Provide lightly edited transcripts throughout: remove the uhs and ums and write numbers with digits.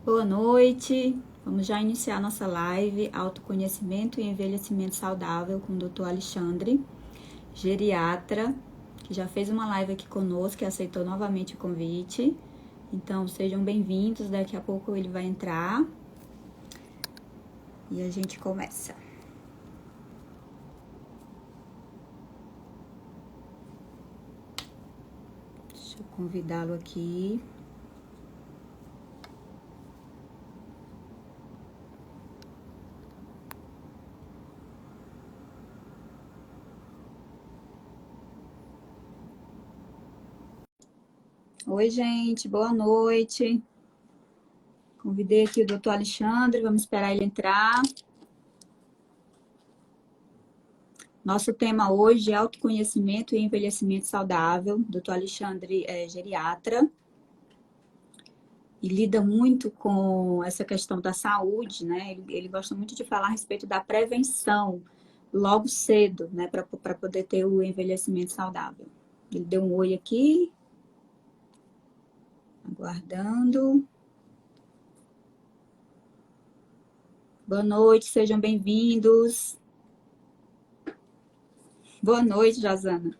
Boa noite. Vamos já iniciar nossa live Autoconhecimento e Envelhecimento Saudável com o Dr. Alexandre, geriatra, que já fez uma live aqui conosco e aceitou novamente o convite. Então, sejam bem-vindos. Daqui a pouco ele vai entrar e a gente começa. Deixa eu convidá-lo aqui. Oi, gente, boa noite. Convidei aqui o Dr. Alexandre, vamos esperar ele entrar. Nosso tema hoje é autoconhecimento e envelhecimento saudável. Dr. Alexandre é geriatra e lida muito com essa questão da saúde, né? Ele gosta muito de falar a respeito da prevenção logo cedo, né? Para poder ter o envelhecimento saudável. Ele deu um oi aqui, aguardando. Boa noite, sejam bem-vindos. Boa noite, Jazana.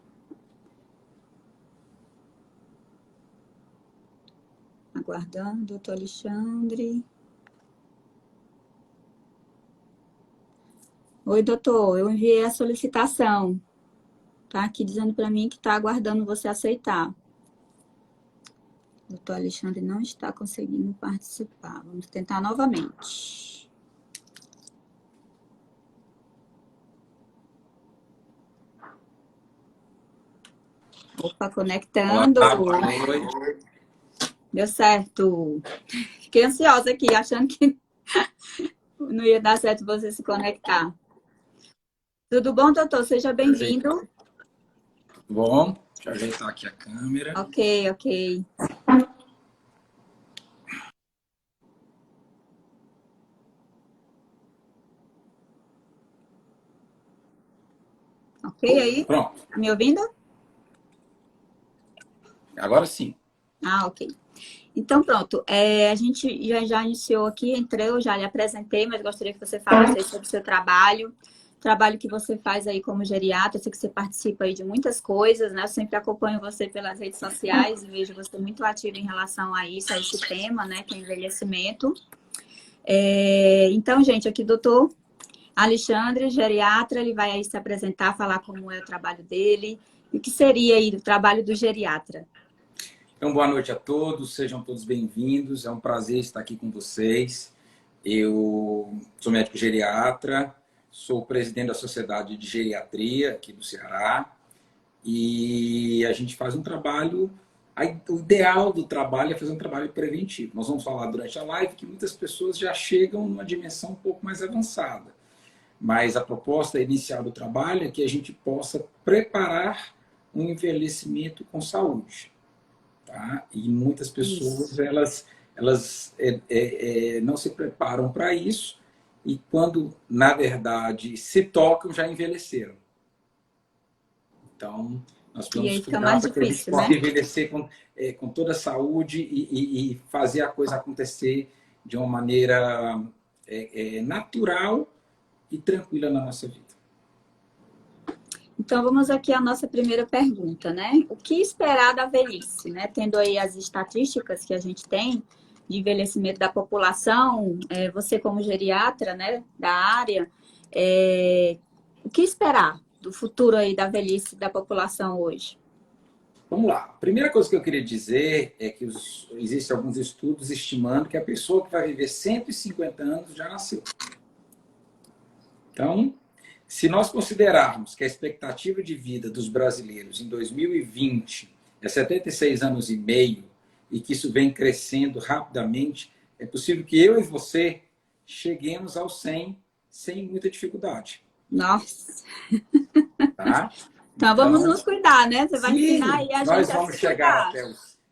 Aguardando, doutor Alexandre. Oi, doutor, eu enviei a solicitação. Tá aqui dizendo para mim que está aguardando você aceitar. Doutor Alexandre não está conseguindo participar. Vamos tentar novamente. Opa, conectando. Olá, boa noite. Deu certo. Fiquei ansiosa aqui, achando que não ia dar certo você se conectar. Tudo bom, doutor? Seja bem-vindo. Bom, deixa eu ajeitar aqui a câmera. Ok. Ok aí? Pronto, Tá me ouvindo? agora sim. Ok. Então, pronto. A gente já iniciou aqui, eu já lhe apresentei, mas gostaria que você falasse aí sobre o seu trabalho que você faz aí como geriatra. Eu sei que você participa aí de muitas coisas, né? Eu sempre acompanho você pelas redes sociais e vejo você muito ativa em relação a isso, a esse tema, né? Que é envelhecimento. Então, gente, aqui doutor Alexandre, geriatra, ele vai aí se apresentar, falar como é o trabalho dele e o que seria aí o trabalho do geriatra. Então, boa noite a todos, sejam todos bem-vindos. É um prazer estar aqui com vocês. Eu sou médico geriatra, sou presidente da Sociedade de Geriatria aqui do Ceará e a gente faz um trabalho. O ideal do trabalho é fazer um trabalho preventivo. Nós vamos falar durante a live que muitas pessoas já chegam numa dimensão um pouco mais avançada. Mas a proposta inicial do trabalho é que a gente possa preparar um envelhecimento com saúde. Tá? E muitas pessoas Isso. elas não se preparam para isso e quando, na verdade, se tocam, já envelheceram. Então, nós E precisamos aí fica cuidar mais para que a gente difícil, né? possa envelhecer com toda a saúde e fazer a coisa acontecer de uma maneira natural e tranquila na nossa vida. Então, vamos aqui à nossa primeira pergunta, né? O que esperar da velhice, né? Tendo aí as estatísticas que a gente tem de envelhecimento da população, você como geriatra, né, da área, o que esperar do futuro aí da velhice da população hoje? Vamos lá. A primeira coisa que eu queria dizer é que existem alguns estudos estimando que a pessoa que vai viver 150 anos já nasceu. Então, se nós considerarmos que a expectativa de vida dos brasileiros em 2020 é 76 anos e meio e que isso vem crescendo rapidamente, é possível que eu e você cheguemos aos 100 sem muita dificuldade. Nossa! Tá? Então, vamos Então, nos cuidar, né? Você vai ensinar sim, aí a gente a se cuidar.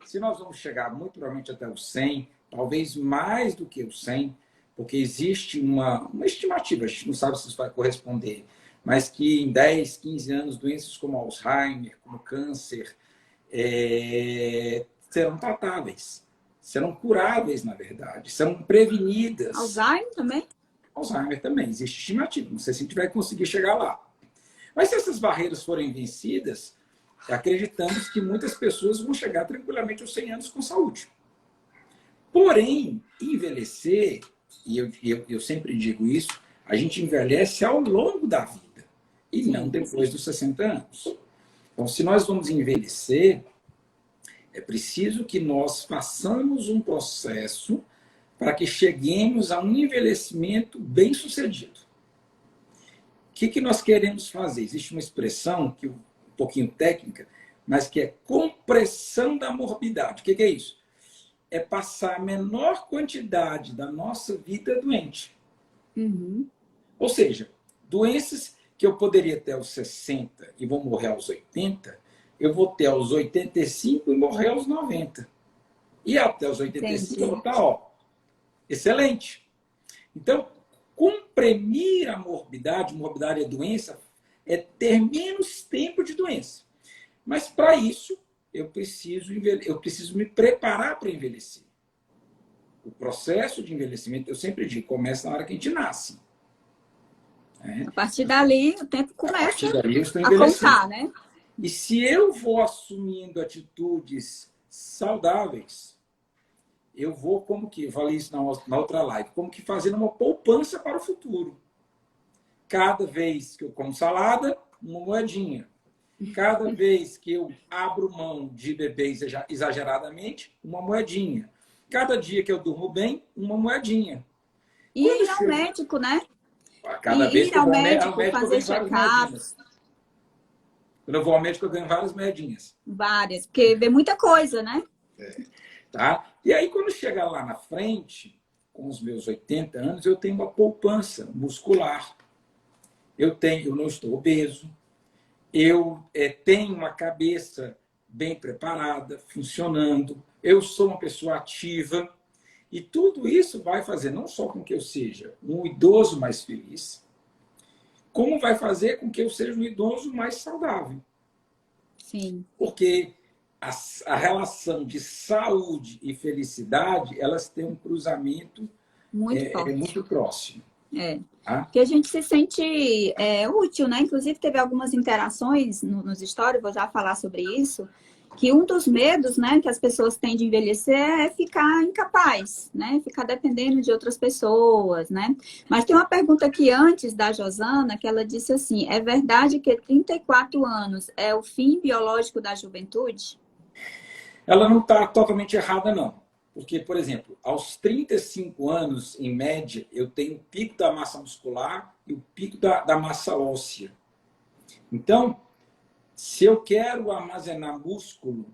se nós vamos chegar muito provavelmente até os 100, talvez mais do que os 100, porque existe uma estimativa, a gente não sabe se isso vai corresponder, mas que em 10, 15 anos, doenças como Alzheimer, como câncer, serão tratáveis. serão curáveis, na verdade, serão prevenidas. Alzheimer também? Alzheimer também, existe estimativa, não sei se a gente vai conseguir chegar lá. Mas se essas barreiras forem vencidas, acreditamos que muitas pessoas vão chegar tranquilamente aos 100 anos com saúde. Porém, envelhecer, e eu sempre digo isso, a gente envelhece ao longo da vida, e não depois dos 60 anos. Então, se nós vamos envelhecer, é preciso que nós façamos um processo para que cheguemos a um envelhecimento bem-sucedido. O que nós queremos fazer? Existe uma expressão, que um pouquinho técnica, mas que é compressão da morbidade. O que é isso? É passar a menor quantidade da nossa vida doente. Uhum. Ou seja, doenças que eu poderia ter aos 60 e vou morrer aos 80, eu vou ter aos 85 e morrer aos 90. E até os 85 eu vou estar, excelente. Então, comprimir a morbidade é doença, é ter menos tempo de doença. Mas, para isso, eu preciso me preparar para envelhecer. O processo de envelhecimento, eu sempre digo, começa na hora que a gente nasce. A partir dali, o tempo começa a contar, né? E se eu vou assumindo atitudes saudáveis, eu vou como que, eu falei isso na outra live, como que fazendo uma poupança para o futuro. Cada vez que eu como salada, uma moedinha. Cada vez que eu abro mão de beber exageradamente, uma moedinha. Cada dia que eu durmo bem, uma moedinha. E ir ao médico, né? Cada vez ir que eu ao vou médico, ao médico, fazer check-ups. Quando eu vou ao médico, eu ganho várias moedinhas. Várias, porque vê muita coisa, né? Tá? E aí, quando chegar lá na frente, com os meus 80 anos, eu tenho uma poupança muscular. Eu não estou obeso. Eu tenho uma cabeça bem preparada, funcionando. Eu sou uma pessoa ativa. E tudo isso vai fazer não só com que eu seja um idoso mais feliz, como vai fazer com que eu seja um idoso mais saudável. Sim. Porque a relação de saúde e felicidade, elas têm um cruzamento muito próximo. Porque a gente se sente útil, né? Inclusive, teve algumas interações nos stories, vou já falar sobre isso, que um dos medos, né, que as pessoas têm de envelhecer é ficar incapaz, né? Ficar dependendo de outras pessoas, né? Mas tem uma pergunta aqui antes da Josana, que ela disse assim, é verdade que 34 anos é o fim biológico da juventude? Ela não está totalmente errada, não. Porque, por exemplo, aos 35 anos, em média, eu tenho o pico da massa muscular e o pico da massa óssea. Então, se eu quero armazenar músculo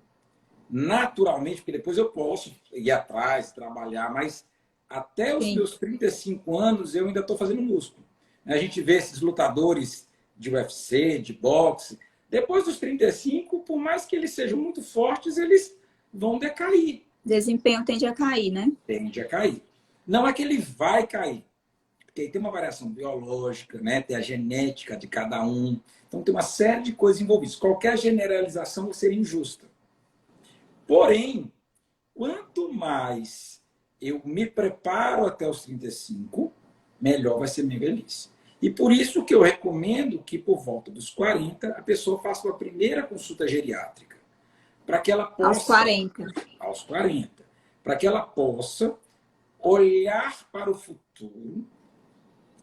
naturalmente, porque depois eu posso ir atrás, trabalhar, mas até os meus 35 anos eu ainda estou fazendo músculo. A gente vê esses lutadores de UFC, de boxe, depois dos 35, por mais que eles sejam muito fortes, eles vão decair. Desempenho tende a cair, né? Tende a cair. Não é que ele vai cair, porque tem uma variação biológica, né? Tem a genética de cada um. Então, tem uma série de coisas envolvidas. Qualquer generalização seria injusta. Porém, quanto mais eu me preparo até os 35, melhor vai ser minha velhice. E por isso que eu recomendo que, por volta dos 40, a pessoa faça uma primeira consulta geriátrica. Para que ela possa... Aos 40. Aos 40. Para que ela possa olhar para o futuro,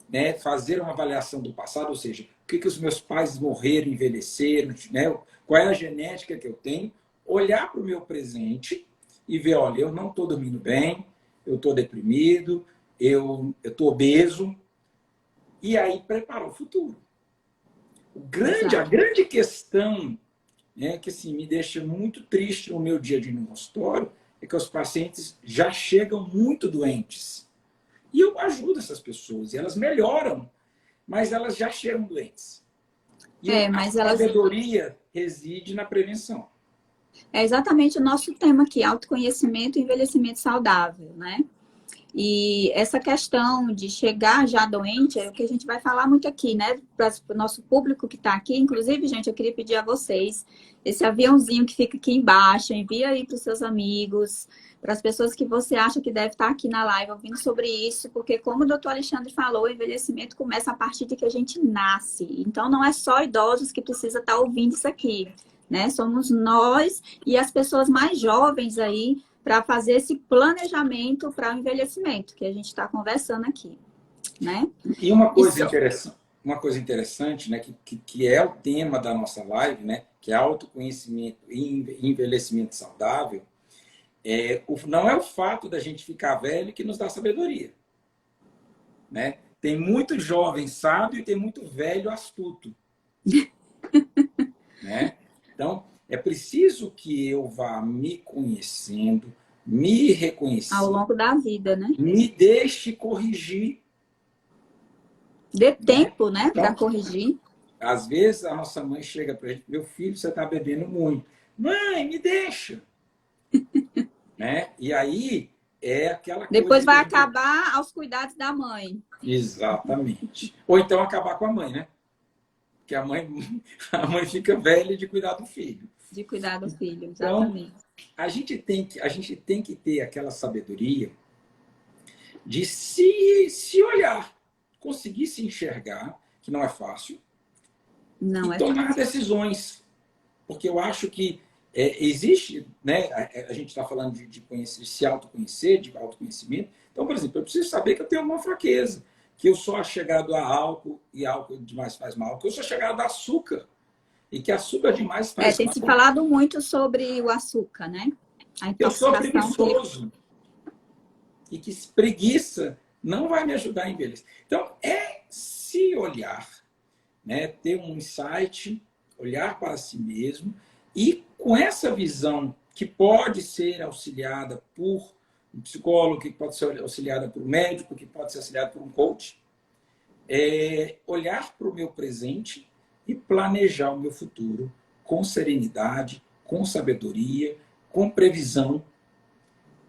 né, fazer uma avaliação do passado, ou seja, o que os meus pais morreram, envelheceram, né, qual é a genética que eu tenho, olhar para o meu presente e ver, olha, eu não estou dormindo bem, eu estou deprimido, eu estou obeso, e aí preparar o futuro. A grande questão, né, que assim, me deixa muito triste no meu dia a dia no consultório, é que os pacientes já chegam muito doentes. E eu ajudo essas pessoas, e elas melhoram, mas elas já chegam doentes. E mas a sabedoria reside na prevenção. É exatamente o nosso tema aqui, autoconhecimento e envelhecimento saudável, né? E essa questão de chegar já doente é o que a gente vai falar muito aqui, né? Para o nosso público que está aqui. Inclusive, gente, eu queria pedir a vocês esse aviãozinho que fica aqui embaixo, envia aí para os seus amigos, para as pessoas que você acha que deve estar aqui na live ouvindo sobre isso, porque como o doutor Alexandre falou, o envelhecimento começa a partir de que a gente nasce. Então, não é só idosos que precisa estar ouvindo isso aqui, né? Somos nós e as pessoas mais jovens aí para fazer esse planejamento para o envelhecimento que a gente está conversando aqui, né? E uma coisa interessante, né, que é o tema da nossa live, né, que é autoconhecimento e envelhecimento saudável, não é o fato da gente ficar velho que nos dá sabedoria, né? Tem muito jovem sábio e tem muito velho astuto, né? Então, é preciso que eu vá me conhecendo, me Ao reconhecendo, longo da vida, né? me deixe corrigir, Dê né? tempo, né, para Então, corrigir. às vezes a nossa mãe chega para a gente, meu filho, você está bebendo muito. Mãe, me deixa. Né? E aí é aquela Depois coisa que vai a gente... acabar aos cuidados da mãe. Exatamente. Ou então acabar com a mãe, né? Porque a mãe fica velha de cuidar do filho. De cuidar do filho, Então, exatamente. a gente tem que ter aquela sabedoria de se olhar, conseguir se enxergar, que não é fácil, e Não é tomar fácil. decisões. Porque eu acho que existe, né? A gente está falando de conhecer, se autoconhecer, de autoconhecimento. Então, por exemplo, eu preciso saber que eu tenho uma fraqueza, que eu sou chegado a álcool e álcool demais faz mal, que eu sou chegado a açúcar e que açúcar demais faz Tem mal. se falado muito sobre o açúcar, né? A Eu sou intoxicação que ele... preguiçoso e que preguiça não vai me ajudar a envelhecer. Então, é se olhar, né? Ter um insight, olhar para si mesmo e com essa visão que pode ser auxiliada por um psicólogo, que pode ser auxiliada por um médico, que pode ser auxiliada por um coach, olhar para o meu presente e planejar o meu futuro com serenidade, com sabedoria, com previsão,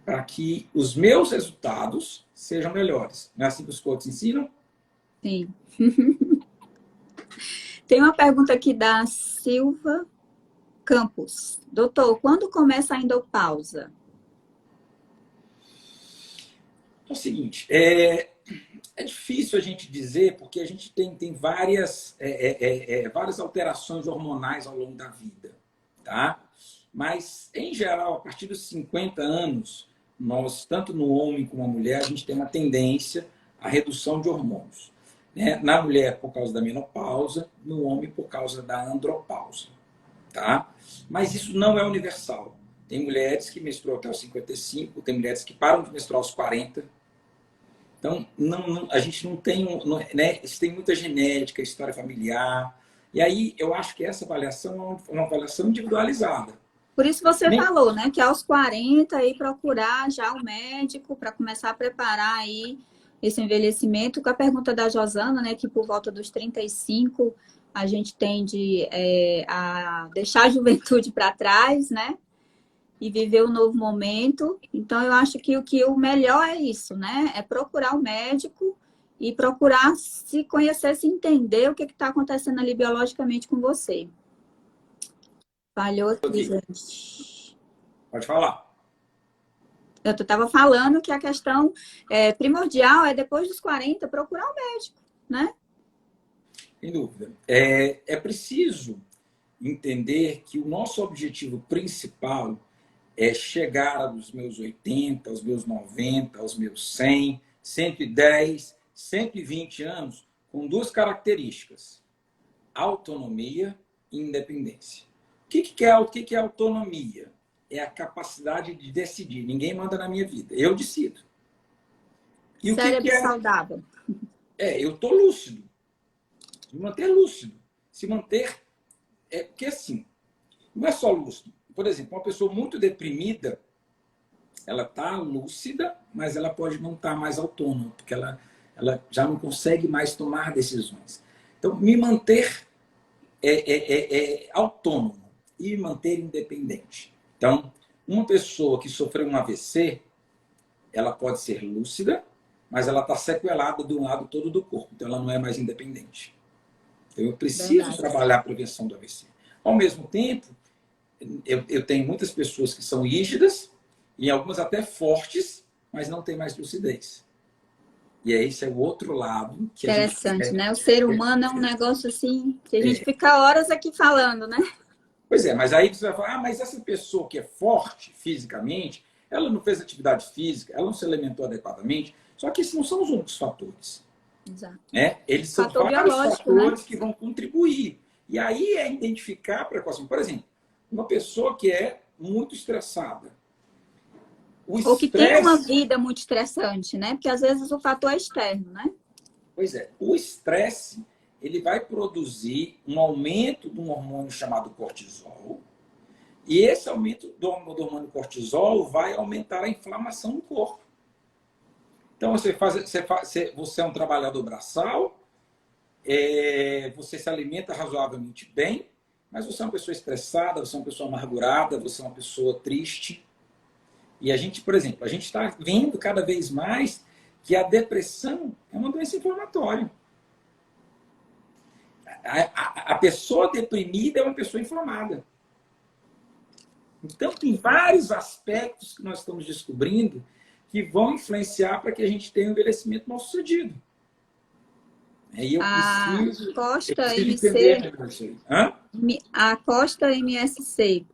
para que os meus resultados sejam melhores. Não é assim que os coaches ensinam? Sim. Tem uma pergunta aqui da Silva Campos. Doutor, quando começa a endopausa? É o seguinte, é difícil a gente dizer, porque a gente tem várias alterações hormonais ao longo da vida, tá? Mas, em geral, a partir dos 50 anos, nós, tanto no homem como na mulher, a gente tem uma tendência à redução de hormônios. Né? Na mulher, por causa da menopausa, no homem, por causa da andropausa, tá? Mas isso não é universal. Tem mulheres que menstruam até os 55, tem mulheres que param de menstruar aos 40. Então, a gente não tem, né? Isso tem muita genética, história familiar. E aí, eu acho que essa avaliação é uma avaliação individualizada. Por isso você Nem... falou, né? Que aos 40 aí procurar já o médico para começar a preparar aí esse envelhecimento. Com a pergunta da Josana, né? Que por volta dos 35 a gente tende a deixar a juventude para trás, né? E viver um novo momento. Então, eu acho que o melhor é isso, né? É procurar o médico e procurar se conhecer, se entender o que está acontecendo ali biologicamente com você. Falhou aqui, gente. Pode falar. Eu estava falando que a questão primordial é, depois dos 40, procurar o médico, né? Sem dúvida. É preciso entender que o nosso objetivo principal é chegar aos meus 80, aos meus 90, aos meus 100, 110, 120 anos com duas características: autonomia e independência. O que é autonomia? É a capacidade de decidir. Ninguém manda na minha vida, eu decido. E Cérebro o que é? saudável. Eu estou lúcido. Se manter lúcido. Se manter... porque assim, não é só lúcido. Por exemplo, uma pessoa muito deprimida, ela está lúcida, mas ela pode não estar mais autônoma, porque ela já não consegue mais tomar decisões. Então, me manter autônomo e me manter independente. Então, uma pessoa que sofreu um AVC, ela pode ser lúcida, mas ela está sequelada de um lado todo do corpo, então ela não é mais independente. Então eu preciso Verdade. trabalhar a prevenção do AVC. Ao mesmo tempo, eu tenho muitas pessoas que são rígidas, e algumas até fortes, mas não têm mais lucidez. E aí esse é o outro lado que a gente... Interessante, né? O ser humano é um negócio assim, que a gente fica horas aqui falando, né? Pois é, mas aí você vai falar, mas essa pessoa que é forte fisicamente, ela não fez atividade física, ela não se alimentou adequadamente, só que esses não são os únicos fatores. Exato. Né? Eles são Fator vários biológico, né? fatores que vão contribuir. E aí é identificar precocemente. Por exemplo, uma pessoa que é muito estressada. Ou que tem uma vida muito estressante, né? Porque às vezes o fator é externo, né? Pois é, o estresse ele vai produzir um aumento de um hormônio chamado cortisol. E esse aumento do hormônio cortisol vai aumentar a inflamação no corpo. Então, você é um trabalhador braçal, você se alimenta razoavelmente bem, mas você é uma pessoa estressada, você é uma pessoa amargurada, você é uma pessoa triste. E a gente, por exemplo, a gente está vendo cada vez mais que a depressão é uma doença inflamatória. A pessoa deprimida é uma pessoa inflamada. Então, tem vários aspectos que nós estamos descobrindo que vão influenciar para que a gente tenha um envelhecimento mal sucedido. E eu preciso entender isso. A Costa MSC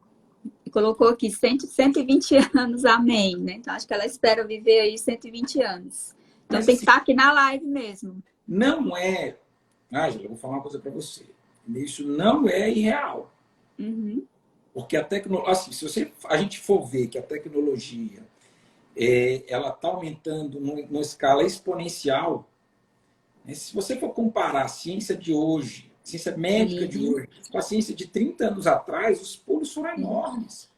colocou aqui 120 anos, amém, né? Então, acho que ela espera viver aí 120 anos. Então, mas, tem que estar aqui na live mesmo. Não é... Ângela, eu vou falar uma coisa para você. Isso não é irreal. Uhum. Porque a tecnologia... Assim, se a gente for ver que a tecnologia ela está aumentando numa escala exponencial, né? Se você for comparar a ciência de hoje, a ciência médica de hoje, com a ciência de 30 anos atrás, os pulos foram enormes.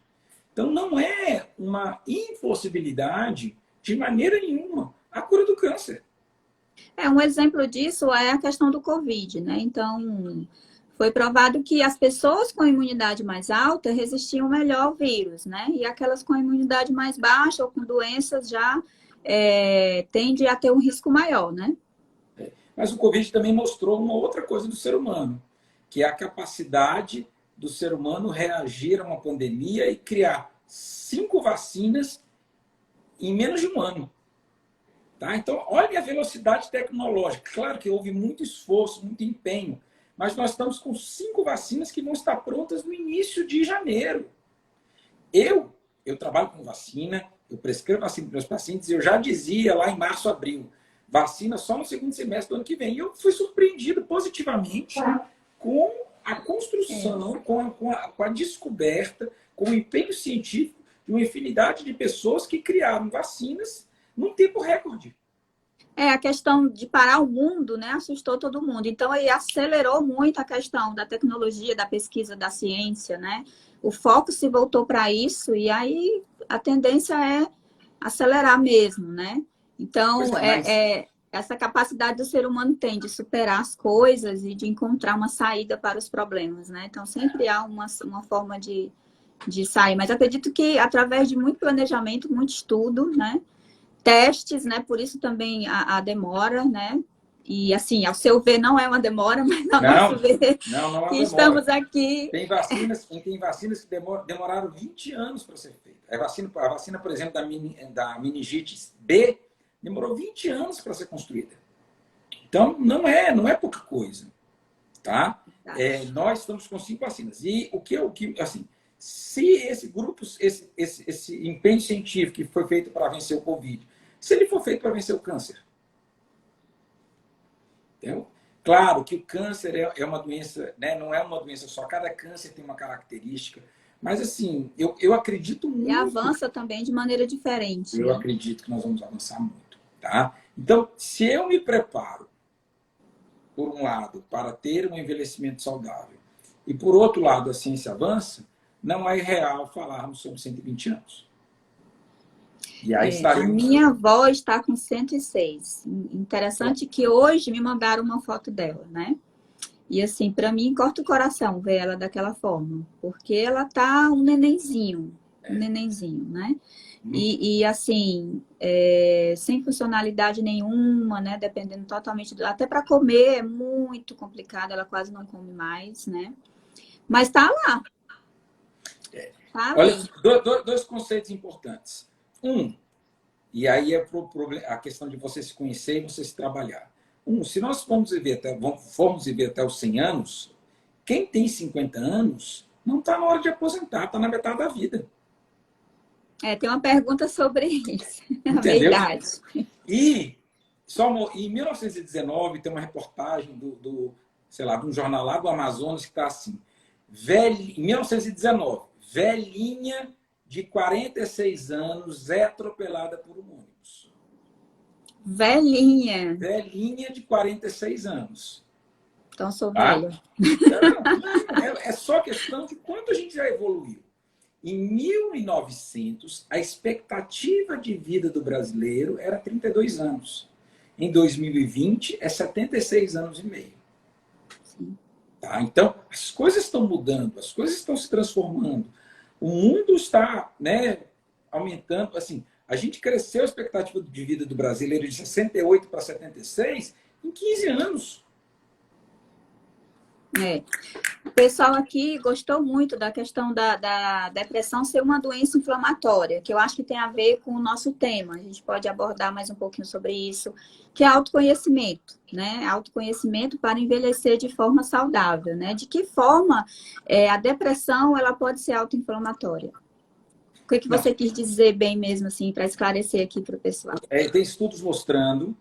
Então, não é uma impossibilidade, de maneira nenhuma, a cura do câncer. Um exemplo disso é a questão do Covid, né? Então, foi provado que as pessoas com imunidade mais alta resistiam melhor ao vírus, né? E aquelas com imunidade mais baixa ou com doenças já tende a ter um risco maior, né? Mas o Covid também mostrou uma outra coisa do ser humano, que é a capacidade do ser humano reagir a uma pandemia e criar 5 vacinas em menos de um ano. Tá? Então, olha a velocidade tecnológica. Claro que houve muito esforço, muito empenho, mas nós estamos com 5 vacinas que vão estar prontas no início de janeiro. Eu trabalho com vacina, eu prescrevo vacina para meus pacientes, eu já dizia lá em março, abril, vacina só no segundo semestre do ano que vem. E eu fui surpreendido positivamente com a construção, com a descoberta, com o empenho científico de uma infinidade de pessoas que criaram vacinas num tempo recorde. A questão de parar o mundo, né, assustou todo mundo. Então, aí acelerou muito a questão da tecnologia, da pesquisa, da ciência, né? O foco se voltou para isso e aí a tendência é acelerar mesmo, né? Então, essa capacidade do ser humano tem de superar as coisas e de encontrar uma saída para os problemas, né? Então, sempre há uma forma de sair. Mas acredito que através de muito planejamento, muito estudo, né? Testes, né? Por isso também a demora, né? E assim, ao seu ver, não é uma demora, mas ao nosso ver, não que estamos aqui. Tem vacinas que demoraram 20 anos para ser feitas. A vacina, por exemplo, da meningite B, demorou 20 anos para ser construída. Então, não é pouca coisa. Tá? Nós estamos com 5 vacinas. E assim, se esse empenho científico que foi feito para vencer o Covid, se ele for feito para vencer o câncer. Entendeu? Claro que o câncer é uma doença, né? Não é uma doença só, cada câncer tem uma característica, mas assim, eu acredito muito... E avança também de maneira diferente. Eu acredito que nós vamos avançar muito, tá? Então, se eu me preparo, por um lado, para ter um envelhecimento saudável, e por outro lado, a ciência avança, não é irreal falarmos sobre 120 anos. E aí A minha avó está com 106. Interessante que hoje me mandaram uma foto dela, né? E assim, para mim, corta o coração ver ela daquela forma. Porque ela tá um nenenzinho. um nenenzinho, né? E assim, sem funcionalidade nenhuma, né? Dependendo totalmente do... Até para comer é muito complicado, ela quase não come mais, né? Mas tá lá, tá Olha, ali. dois conceitos importantes. Um, e aí é a questão de você se conhecer e você se trabalhar. Um, se nós formos viver até os 100 anos, quem tem 50 anos não está na hora de aposentar, está na metade da vida. Tem uma pergunta sobre isso, a Entendeu? meia-idade. E em 1919 tem uma reportagem sei lá, de um jornal lá do Amazonas que está assim, em 1919, velhinha de 46 anos é atropelada por um ônibus. Velhinha. Velhinha de 46 anos. Então, sou Tá? velha. Não, é só questão de quanto a gente já evoluiu. Em 1900, a expectativa de vida do brasileiro era 32 anos. Em 2020, é 76 anos e meio. Sim. Tá? Então, as coisas estão mudando, as coisas estão se transformando. O mundo está, né, aumentando. Assim, a gente cresceu a expectativa de vida do brasileiro de 68 para 76 em 15 anos. O pessoal aqui gostou muito da questão da depressão ser uma doença inflamatória, que eu acho que tem a ver com o nosso tema. A gente pode abordar mais um pouquinho sobre isso, que é autoconhecimento, né? Autoconhecimento para envelhecer de forma saudável, né? De que forma a depressão ela pode ser autoinflamatória? O que Não, você quis dizer bem mesmo, assim, para esclarecer aqui para o pessoal? tem estudos mostrando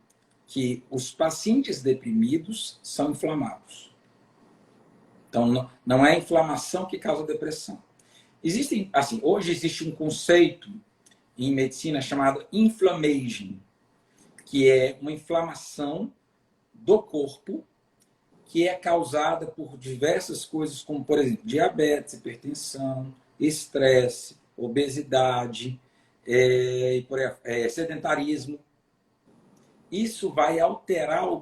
que os pacientes deprimidos são inflamados. Então, não é a inflamação que causa depressão. Hoje existe um conceito em medicina chamado inflammation, que é uma inflamação do corpo que é causada por diversas coisas, como, por exemplo, diabetes, hipertensão, estresse, obesidade, sedentarismo. Isso vai alterar o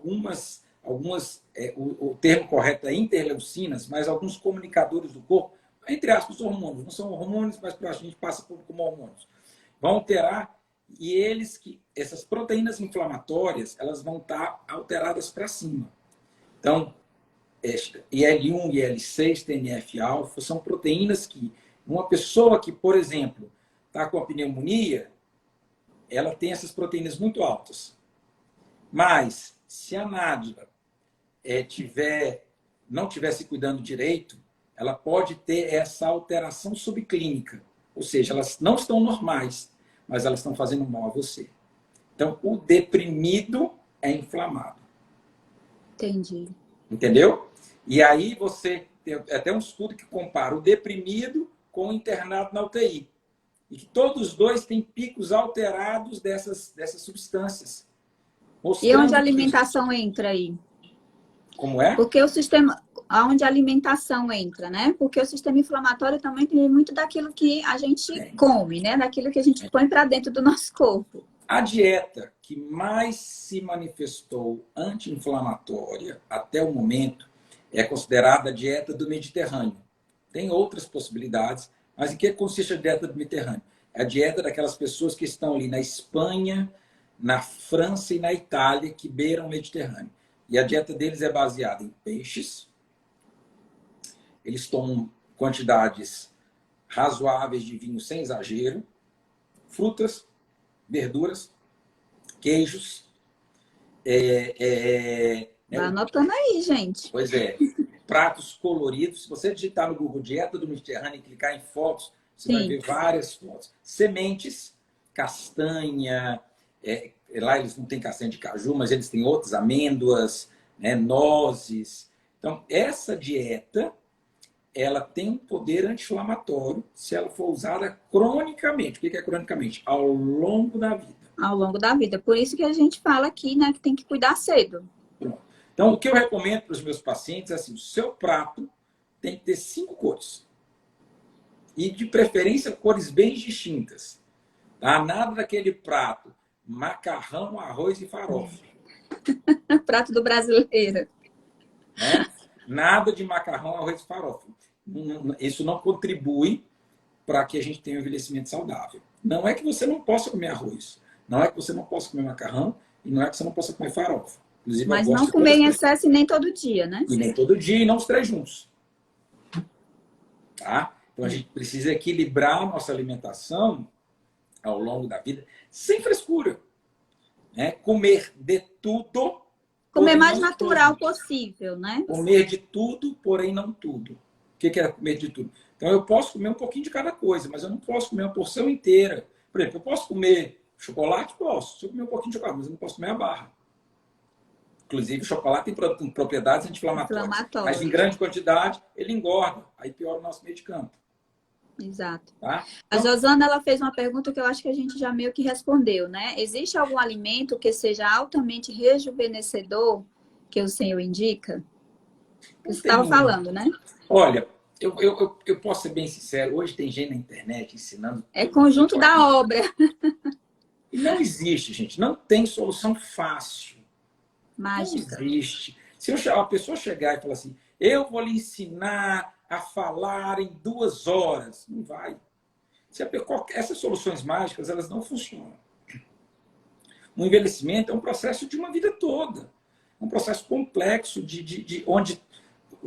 termo correto é interleucinas, mas alguns comunicadores do corpo, entre aspas, hormônios, não são hormônios, mas a gente passa como hormônios, vão alterar e essas proteínas inflamatórias, elas vão estar alteradas para cima. Então, IL-1, IL-6, TNF-alfa, são proteínas que uma pessoa que, por exemplo, está com a pneumonia, ela tem essas proteínas muito altas. Mas, se a nádia não estiver se cuidando direito, ela pode ter essa alteração subclínica. Ou seja, elas não estão normais, mas elas estão fazendo mal a você. Então, o deprimido é inflamado. Entendi. Entendeu? E aí você tem até um estudo que compara o deprimido com o internado na UTI. E que todos os dois têm picos alterados dessas substâncias. E onde a alimentação entra aí? Como é? Porque o sistema, onde a alimentação entra, né? Porque o sistema inflamatório também tem muito daquilo que a gente come, né? Daquilo que a gente põe para dentro do nosso corpo. A dieta que mais se manifestou anti-inflamatória até o momento é considerada a dieta do Mediterrâneo. Tem outras possibilidades, mas em que consiste a dieta do Mediterrâneo? É a dieta daquelas pessoas que estão ali na Espanha, na França e na Itália, que beiram o Mediterrâneo. E a dieta deles é baseada em peixes. Eles tomam quantidades razoáveis de vinho sem exagero, frutas, verduras, queijos. Vai anotando aí, gente. Pois é. Pratos coloridos. Se você digitar no Google Dieta do Mediterrâneo e clicar em fotos, você vai ver várias fotos. Sementes, castanha. Lá eles não têm castanha de caju, mas eles têm outras, amêndoas, né, nozes. Então, essa dieta, ela tem um poder anti-inflamatório se ela for usada cronicamente. O que é cronicamente? Ao longo da vida. Ao longo da vida. Por isso que a gente fala aqui, né, que tem que cuidar cedo. Pronto. Então, o que eu recomendo para os meus pacientes é assim, o seu prato tem que ter 5 cores. E, de preferência, cores bem distintas. Tá? Nada daquele prato, macarrão, arroz e farofa. Prato do brasileiro. Né? Nada de macarrão, arroz e farofa. Isso não contribui para que a gente tenha um envelhecimento saudável. Não é que você não possa comer arroz, não é que você não possa comer macarrão e não é que você não possa comer farofa. Inclusive, eu Mas gosto não de comer todas em as três. excesso e nem todo dia, né? E nem todo dia e não os três juntos. Tá? Então, a gente precisa equilibrar a nossa alimentação ao longo da vida, sem frescura. Né? Comer de tudo, Comer porém mais não natural tudo. possível, né? Comer de tudo, porém não tudo. O que é comer de tudo? Então, eu posso comer um pouquinho de cada coisa, mas eu não posso comer uma porção inteira. Por exemplo, eu posso comer chocolate? Posso. Se eu comer um pouquinho de chocolate, mas eu não posso comer a barra. Inclusive, o chocolate tem propriedades anti-inflamatórias. Mas em Inflamatórios. grande quantidade, ele engorda. Aí piora o nosso meio de campo. Exato. Tá? A Então, Josana, ela fez uma pergunta que eu acho que a gente já meio que respondeu, né? Existe algum alimento que seja altamente rejuvenescedor que o senhor indica? Você não estava tem um. falando, né? Olha, eu posso ser bem sincero. Hoje tem gente na internet ensinando É tudo que conjunto pode. da obra. E não existe, gente. Não tem solução fácil. Não Mágica. existe. Se a pessoa chegar e falar assim, eu vou lhe ensinar a falar em 2 horas, não vai. Essas soluções mágicas, elas não funcionam. O envelhecimento é um processo de uma vida toda. É um processo complexo onde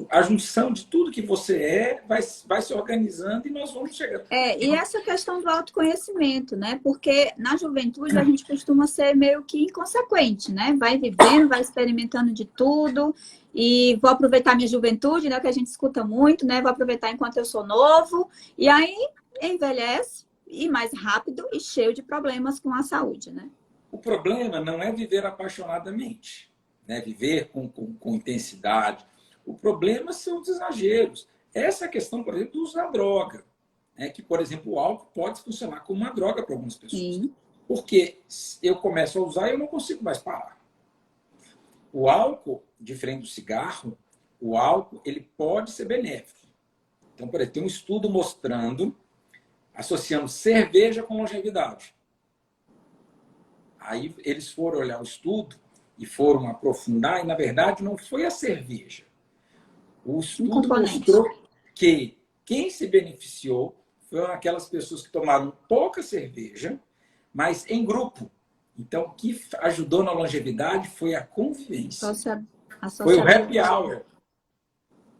a junção de tudo que você vai se organizando e nós vamos chegando. E essa questão do autoconhecimento, né? Porque na juventude a gente costuma ser meio que inconsequente, né? Vai vivendo, vai experimentando de tudo e vou aproveitar minha juventude, né? Que a gente escuta muito, né? Vou aproveitar enquanto eu sou novo e aí envelhece e mais rápido e cheio de problemas com a saúde, né? O problema não é viver apaixonadamente, né? Viver com intensidade. O problema são os exageros. Essa é a questão, por exemplo, do uso da droga. Né? Que, por exemplo, o álcool pode funcionar como uma droga para algumas pessoas. Sim. Porque eu começo a usar e eu não consigo mais parar. O álcool, diferente do cigarro, o álcool ele pode ser benéfico. Então, por exemplo, tem um estudo mostrando, associando cerveja com longevidade. Aí eles foram olhar o estudo e foram aprofundar, e na verdade não foi a cerveja. O estudo mostrou que quem se beneficiou foram aquelas pessoas que tomaram pouca cerveja, mas em grupo. Então, o que ajudou na longevidade foi a convivência. Foi o happy hour.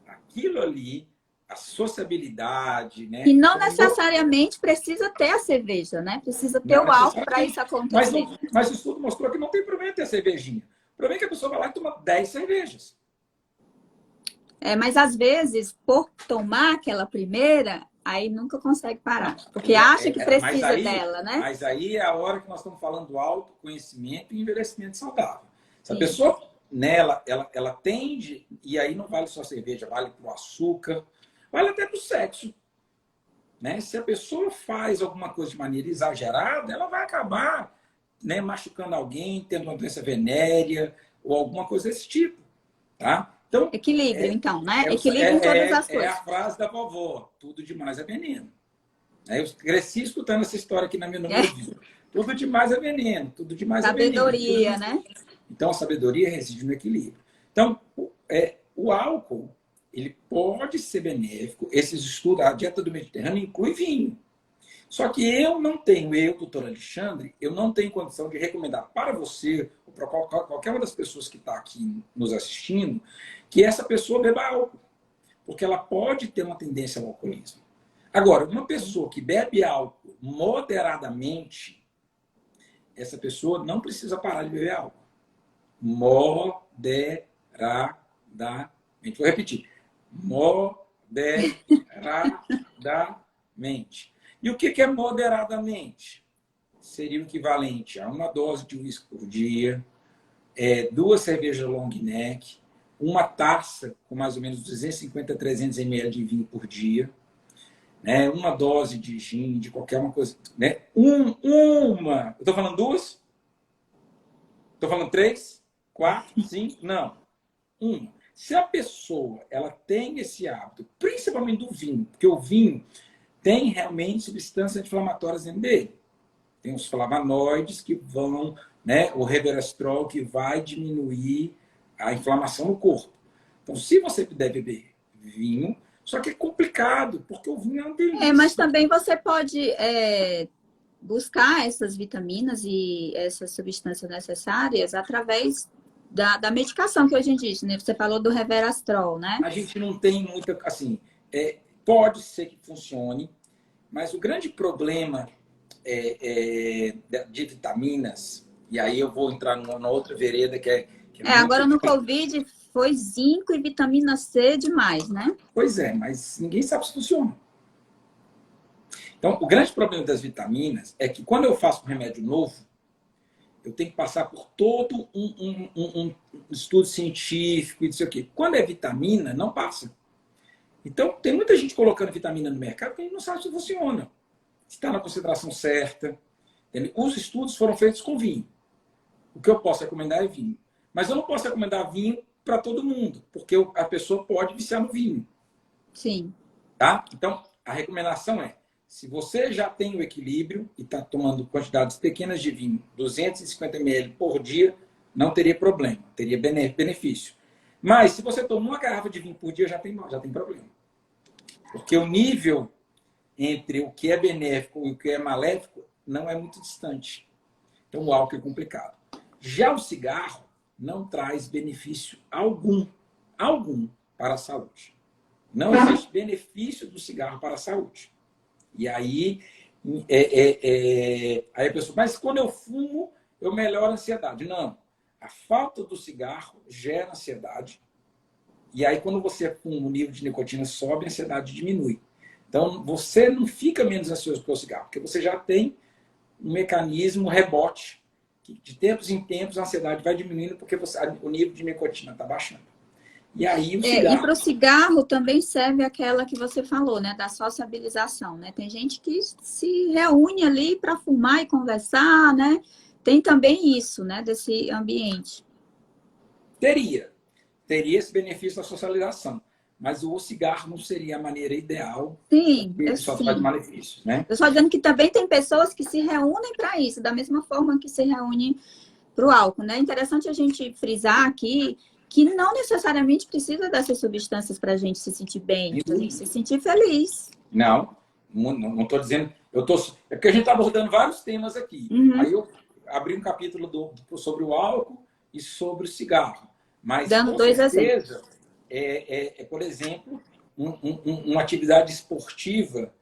Aquilo ali, a sociabilidade, né? E não necessariamente precisa ter a cerveja, né? Precisa ter o álcool para isso acontecer. Mas o estudo mostrou que não tem problema ter a cervejinha. O problema é que a pessoa vai lá e toma 10 cervejas. Mas às vezes, por tomar aquela primeira, aí nunca consegue parar. Porque acha que precisa dela, né? Mas aí é a hora que nós estamos falando do autoconhecimento e envelhecimento saudável. Se a pessoa, nela, ela tende, e aí não vale só cerveja, vale para o açúcar, vale até para o sexo. Né? Se a pessoa faz alguma coisa de maneira exagerada, ela vai acabar, né, machucando alguém, tendo uma doença venérea ou alguma coisa desse tipo. Tá? Então, equilíbrio, então, né? Equilíbrio em todas as coisas. É a frase da vovó, tudo demais é veneno. Eu cresci escutando essa história aqui no meu ouvido. Tudo demais é veneno, tudo demais é veneno. Sabedoria, né? Então, a sabedoria reside no equilíbrio. Então, o álcool, ele pode ser benéfico. Esses estudos, a dieta do Mediterrâneo inclui vinho. Só que doutor Alexandre, eu não tenho condição de recomendar para você, ou para qualquer uma das pessoas que está aqui nos assistindo, que essa pessoa beba álcool. Porque ela pode ter uma tendência ao alcoolismo. Agora, uma pessoa que bebe álcool moderadamente, essa pessoa não precisa parar de beber álcool. Moderadamente. Vou repetir. Moderadamente. E o que é moderadamente? Seria o equivalente a uma dose de uísque por dia, 2 cervejas long neck, uma taça com mais ou menos 250 a 300 ml de vinho por dia, né? Uma dose de gin, de qualquer uma coisa. Né? Eu estou falando 2? Estou falando 3? 4? 5? Não. 1. Se a pessoa ela tem esse hábito, principalmente do vinho, porque o vinho tem realmente substâncias anti-inflamatórias dentro dele. Tem os flavonoides que vão, né, o resveratrol que vai diminuir a inflamação no corpo. Então, se você puder beber vinho, Só que é complicado, porque o vinho é uma delícia. Mas também você pode buscar essas vitaminas e essas substâncias necessárias através da medicação que hoje em dia, né? Você falou do Resveratrol, né? A gente não tem muita, assim, pode ser que funcione, mas o grande problema de vitaminas, e aí eu vou entrar numa outra vereda que é muito... Agora no Covid foi zinco e vitamina C demais, né? Pois é, mas ninguém sabe se funciona. Então, o grande problema das vitaminas é que quando eu faço um remédio novo, eu tenho que passar por todo um estudo científico e não sei o quê. Quando é vitamina, não passa. Então, tem muita gente colocando vitamina no mercado que a gente não sabe se funciona. Se está na concentração certa. Entendeu? Os estudos foram feitos com vinho. O que eu posso recomendar é vinho. Mas eu não posso recomendar vinho para todo mundo, porque a pessoa pode viciar no vinho. Sim. Tá? Então, a recomendação é, se você já tem o equilíbrio e está tomando quantidades pequenas de vinho, 250 ml por dia, não teria problema, teria benefício. Mas se você toma uma garrafa de vinho por dia, já tem problema. Porque o nível entre o que é benéfico e o que é maléfico não é muito distante. Então o álcool é complicado. Já o cigarro não traz benefício algum para a saúde. Não existe benefício do cigarro para a saúde. E aí, aí a pessoa, mas quando eu fumo, eu melhoro a ansiedade. Não. A falta do cigarro gera ansiedade. E aí, quando você fuma, o nível de nicotina sobe, a ansiedade diminui. Então, você não fica menos ansioso com o cigarro, porque você já tem um mecanismo rebote, que de tempos em tempos a ansiedade vai diminuindo, porque o nível de nicotina está baixando. E aí o cigarro... E para o cigarro também serve aquela que você falou, né? Da sociabilização, né? Tem gente que se reúne ali para fumar e conversar, né? Tem também isso, né? Desse ambiente. Teria esse benefício da socialização. Mas o cigarro não seria a maneira ideal. Sim, Ele só traz malefícios, né? Eu estou dizendo que também tem pessoas que se reúnem para isso, da mesma forma que se reúnem para o álcool, né? É interessante a gente frisar aqui que não necessariamente precisa dessas substâncias para a gente se sentir bem, para a gente se sentir feliz. Não estou dizendo... É porque a gente está abordando vários temas aqui. Uhum. Aí eu abri um capítulo sobre o álcool e sobre o cigarro. Mas, dando com dois certeza, exemplos. por exemplo, uma atividade esportiva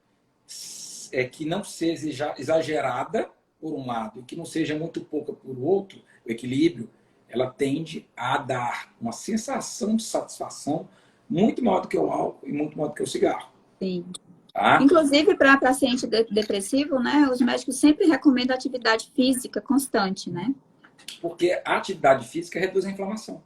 que não seja exagerada, por um lado, e que não seja muito pouca por outro, o equilíbrio, ela tende a dar uma sensação de satisfação muito maior do que o álcool e muito maior do que o cigarro. Sim. Tá? Inclusive, para paciente depressivo, né, os médicos sempre recomendam atividade física constante, né? Porque a atividade física reduz a inflamação.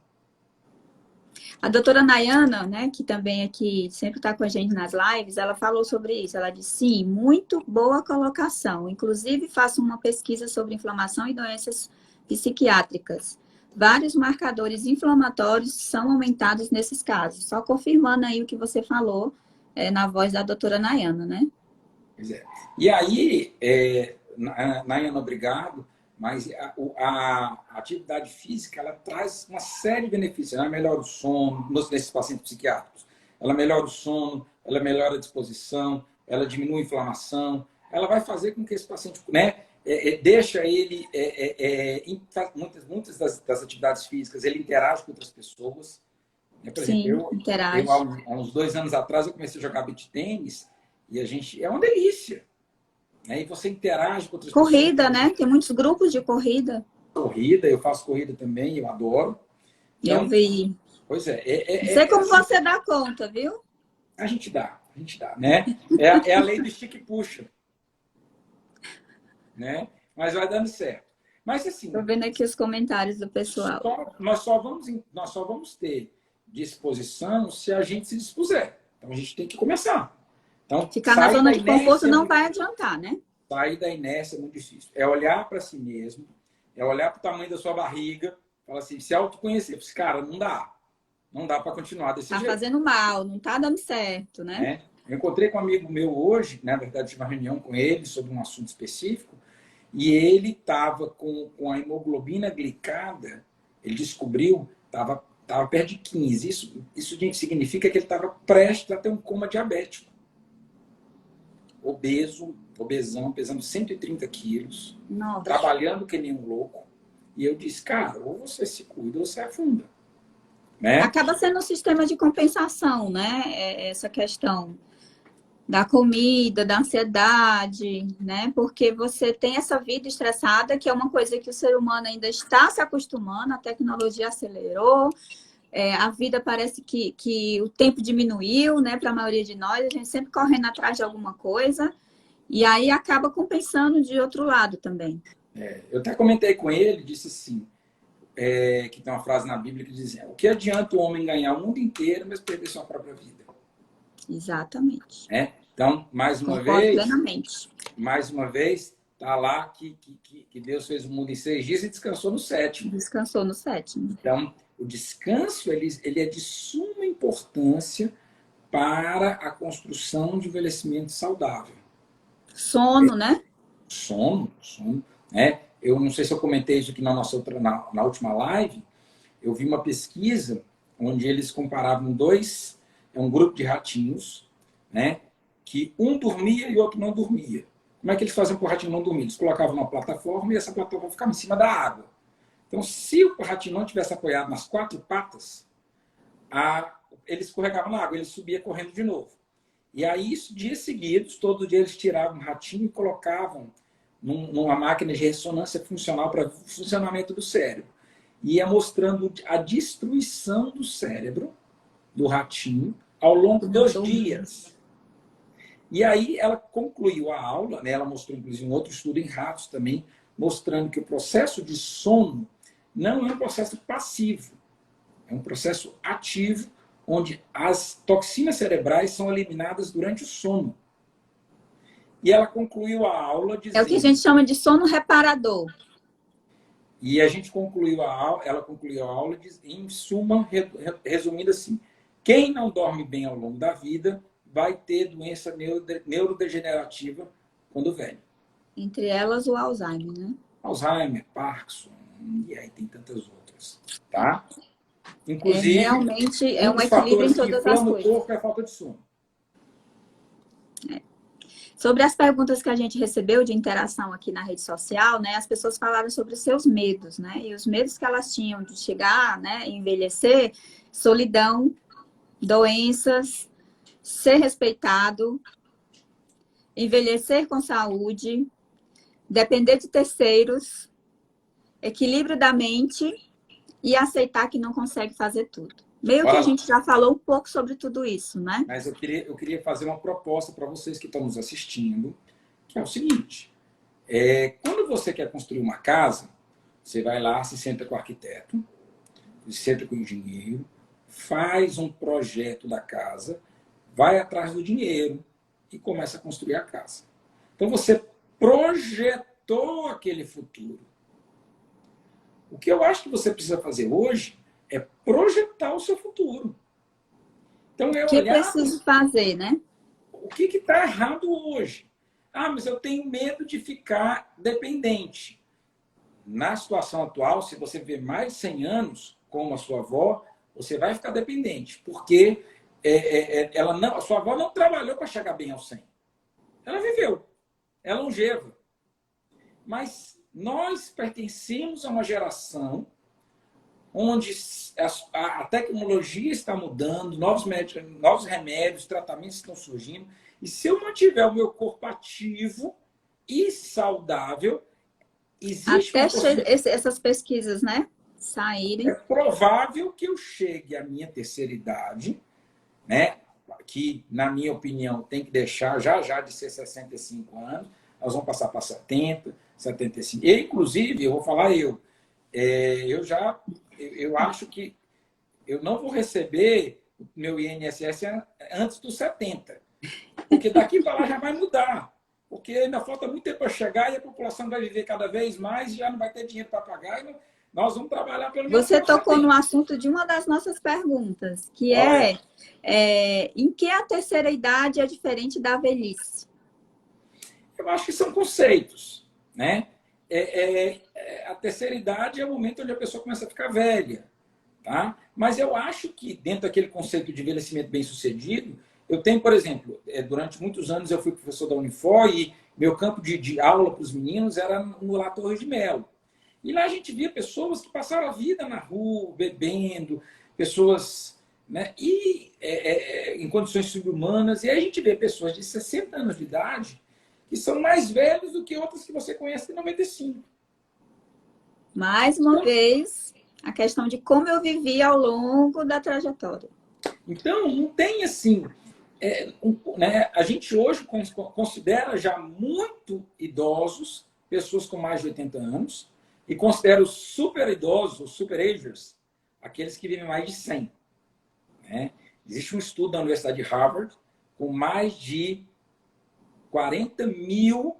A doutora Nayana, né, que também aqui sempre está com a gente nas lives, ela falou sobre isso. Ela disse, sim, muito boa colocação. Inclusive, faço uma pesquisa sobre inflamação e doenças psiquiátricas. Vários marcadores inflamatórios são aumentados nesses casos. Só confirmando aí o que você falou na voz da doutora Nayana, né? Pois é. E aí, Nayana, obrigado. Mas a atividade física, ela traz uma série de benefícios. Ela melhora o sono, nesses pacientes psiquiátricos. Ela melhora o sono, ela melhora a disposição, ela diminui a inflamação. Ela vai fazer com que esse paciente, né, deixa ele, muitas das atividades físicas, ele interage com outras pessoas. Por exemplo, interage. Há uns 2 anos atrás, eu comecei a jogar beach tênis e é uma delícia. E você interage com outras corrida, pessoas. Né? Tem muitos grupos de corrida. Corrida, eu faço corrida também, eu adoro. Então, eu vi. Pois é. Não sei como assim, você dá conta, viu? A gente dá, né? É a lei do estica e puxa. Né? Mas vai dando certo. Mas assim... Estou vendo aqui os comentários do pessoal. Nós só vamos ter disposição se a gente se dispuser. Então a gente tem que começar. Então, ficar na zona de conforto não vai adiantar, né? Sair da inércia é muito difícil. É olhar para si mesmo, é olhar para o tamanho da sua barriga, falar assim, se autoconhecer. Cara, não dá. Não dá para continuar desse jeito. Tá fazendo mal, não tá dando certo, né? Eu encontrei com um amigo meu hoje, na verdade, tive uma reunião com ele sobre um assunto específico, e ele estava com a hemoglobina glicada, ele descobriu, estava estava perto de 15. Isso significa que ele estava prestes a ter um coma diabético. Obeso, obesão, pesando 130 quilos, Nossa. trabalhando que nem um louco. E eu disse, cara, ou você se cuida ou você afunda. Né? Acaba sendo um sistema de compensação, né? Essa questão da comida, da ansiedade, né? Porque você tem essa vida estressada, que é uma coisa que o ser humano ainda está se acostumando, a tecnologia acelerou, a vida parece que o tempo diminuiu, né? Para a maioria de nós, a gente sempre correndo atrás de alguma coisa, e aí acaba compensando de outro lado também. Eu até comentei com ele, disse assim, que tem uma frase na Bíblia que diz, o que adianta o homem ganhar o mundo inteiro, mas perder sua própria vida? Exatamente. Então, mais uma Concordo vez, plenamente. está lá que Deus fez o mundo em 6 dias e descansou no 7º. Descansou no 7º. Então, o descanso ele é de suma importância para a construção de envelhecimento saudável. Sono, né? Sono, né? Eu não sei se eu comentei isso aqui na última live, eu vi uma pesquisa onde eles comparavam um grupo de ratinhos, né? Que um dormia e o outro não dormia. Como é que eles faziam para o ratinho não dormir? Eles colocavam numa plataforma e essa plataforma ficava em cima da água. Então, se o ratinho não tivesse apoiado nas 4 patas, ele escorregava na água, ele subia correndo de novo. E aí, dias seguidos, todo dia eles tiravam o ratinho e colocavam numa máquina de ressonância funcional para o funcionamento do cérebro. E ia mostrando a destruição do cérebro do ratinho ao longo dos dias. E aí ela concluiu a aula, né? Ela mostrou inclusive um outro estudo em ratos também, mostrando que o processo de sono não é um processo passivo, é um processo ativo, onde as toxinas cerebrais são eliminadas durante o sono. E ela concluiu a aula dizendo... É o que a gente chama de sono reparador. E a gente ela concluiu a aula em suma, resumindo assim, quem não dorme bem ao longo da vida vai ter doença neurodegenerativa quando velho. Entre elas o Alzheimer, né? Alzheimer, Parkinson, e aí tem tantas outras, tá? Inclusive, realmente um um dos equilíbrio em fatores que todas as inflama o coisas. corpo é a falta de sono. Sobre as perguntas que a gente recebeu de interação aqui na rede social, né? As pessoas falaram sobre os seus medos, né? E os medos que elas tinham de chegar, né? Envelhecer, solidão, doenças, ser respeitado, envelhecer com saúde, depender de terceiros, equilíbrio da mente e aceitar que não consegue fazer tudo. Meio que a gente já falou um pouco sobre tudo isso, né? Mas eu queria fazer uma proposta para vocês que estão nos assistindo, que é o seguinte. Quando você quer construir uma casa, você vai lá, se senta com o arquiteto, se senta com o engenheiro, faz um projeto da casa, vai atrás do dinheiro e começa a construir a casa. Então você projetou aquele futuro. O que eu acho que você precisa fazer hoje é projetar o seu futuro. Então, o que preciso fazer, né? O que está errado hoje? Mas eu tenho medo de ficar dependente. Na situação atual, se você viver mais de 100 anos, como a sua avó, você vai ficar dependente. Porque a sua avó não trabalhou para chegar bem aos 100. Ela viveu. É longeva. Mas nós pertencemos a uma geração onde a tecnologia está mudando, novos remédios, tratamentos estão surgindo. E se eu mantiver o meu corpo ativo e saudável, existe essas pesquisas, né, saírem. É provável que eu chegue à minha terceira idade, né, que, na minha opinião, tem que deixar já de ser 65 anos, nós vamos passar para 70, 75. E, inclusive, eu vou falar eu acho que eu não vou receber o meu INSS antes dos 70. Porque daqui para lá já vai mudar. Porque ainda falta muito tempo para chegar e a população vai viver cada vez mais e já não vai ter dinheiro para pagar. E nós vamos trabalhar pelo menos. Você tocou no assunto de uma das nossas perguntas, que em que a terceira idade é diferente da velhice? Eu acho que são conceitos, né? A terceira idade é o momento onde a pessoa começa a ficar velha. Tá? Mas eu acho que, dentro daquele conceito de envelhecimento bem-sucedido, eu tenho, por exemplo, durante muitos anos eu fui professor da Unifor e meu campo de aula para os meninos era no La Torre de Melo. E lá a gente via pessoas que passaram a vida na rua, bebendo, pessoas, né, em condições subhumanas. E aí a gente vê pessoas de 60 anos de idade que são mais velhos do que outras que você conhece de 95. Mais uma vez, a questão de como eu vivi ao longo da trajetória. Então, não tem assim... né, a gente hoje considera já muito idosos, pessoas com mais de 80 anos, e considera os super idosos, os super agers, aqueles que vivem mais de 100. Né? Existe um estudo da Universidade de Harvard com mais de 40 mil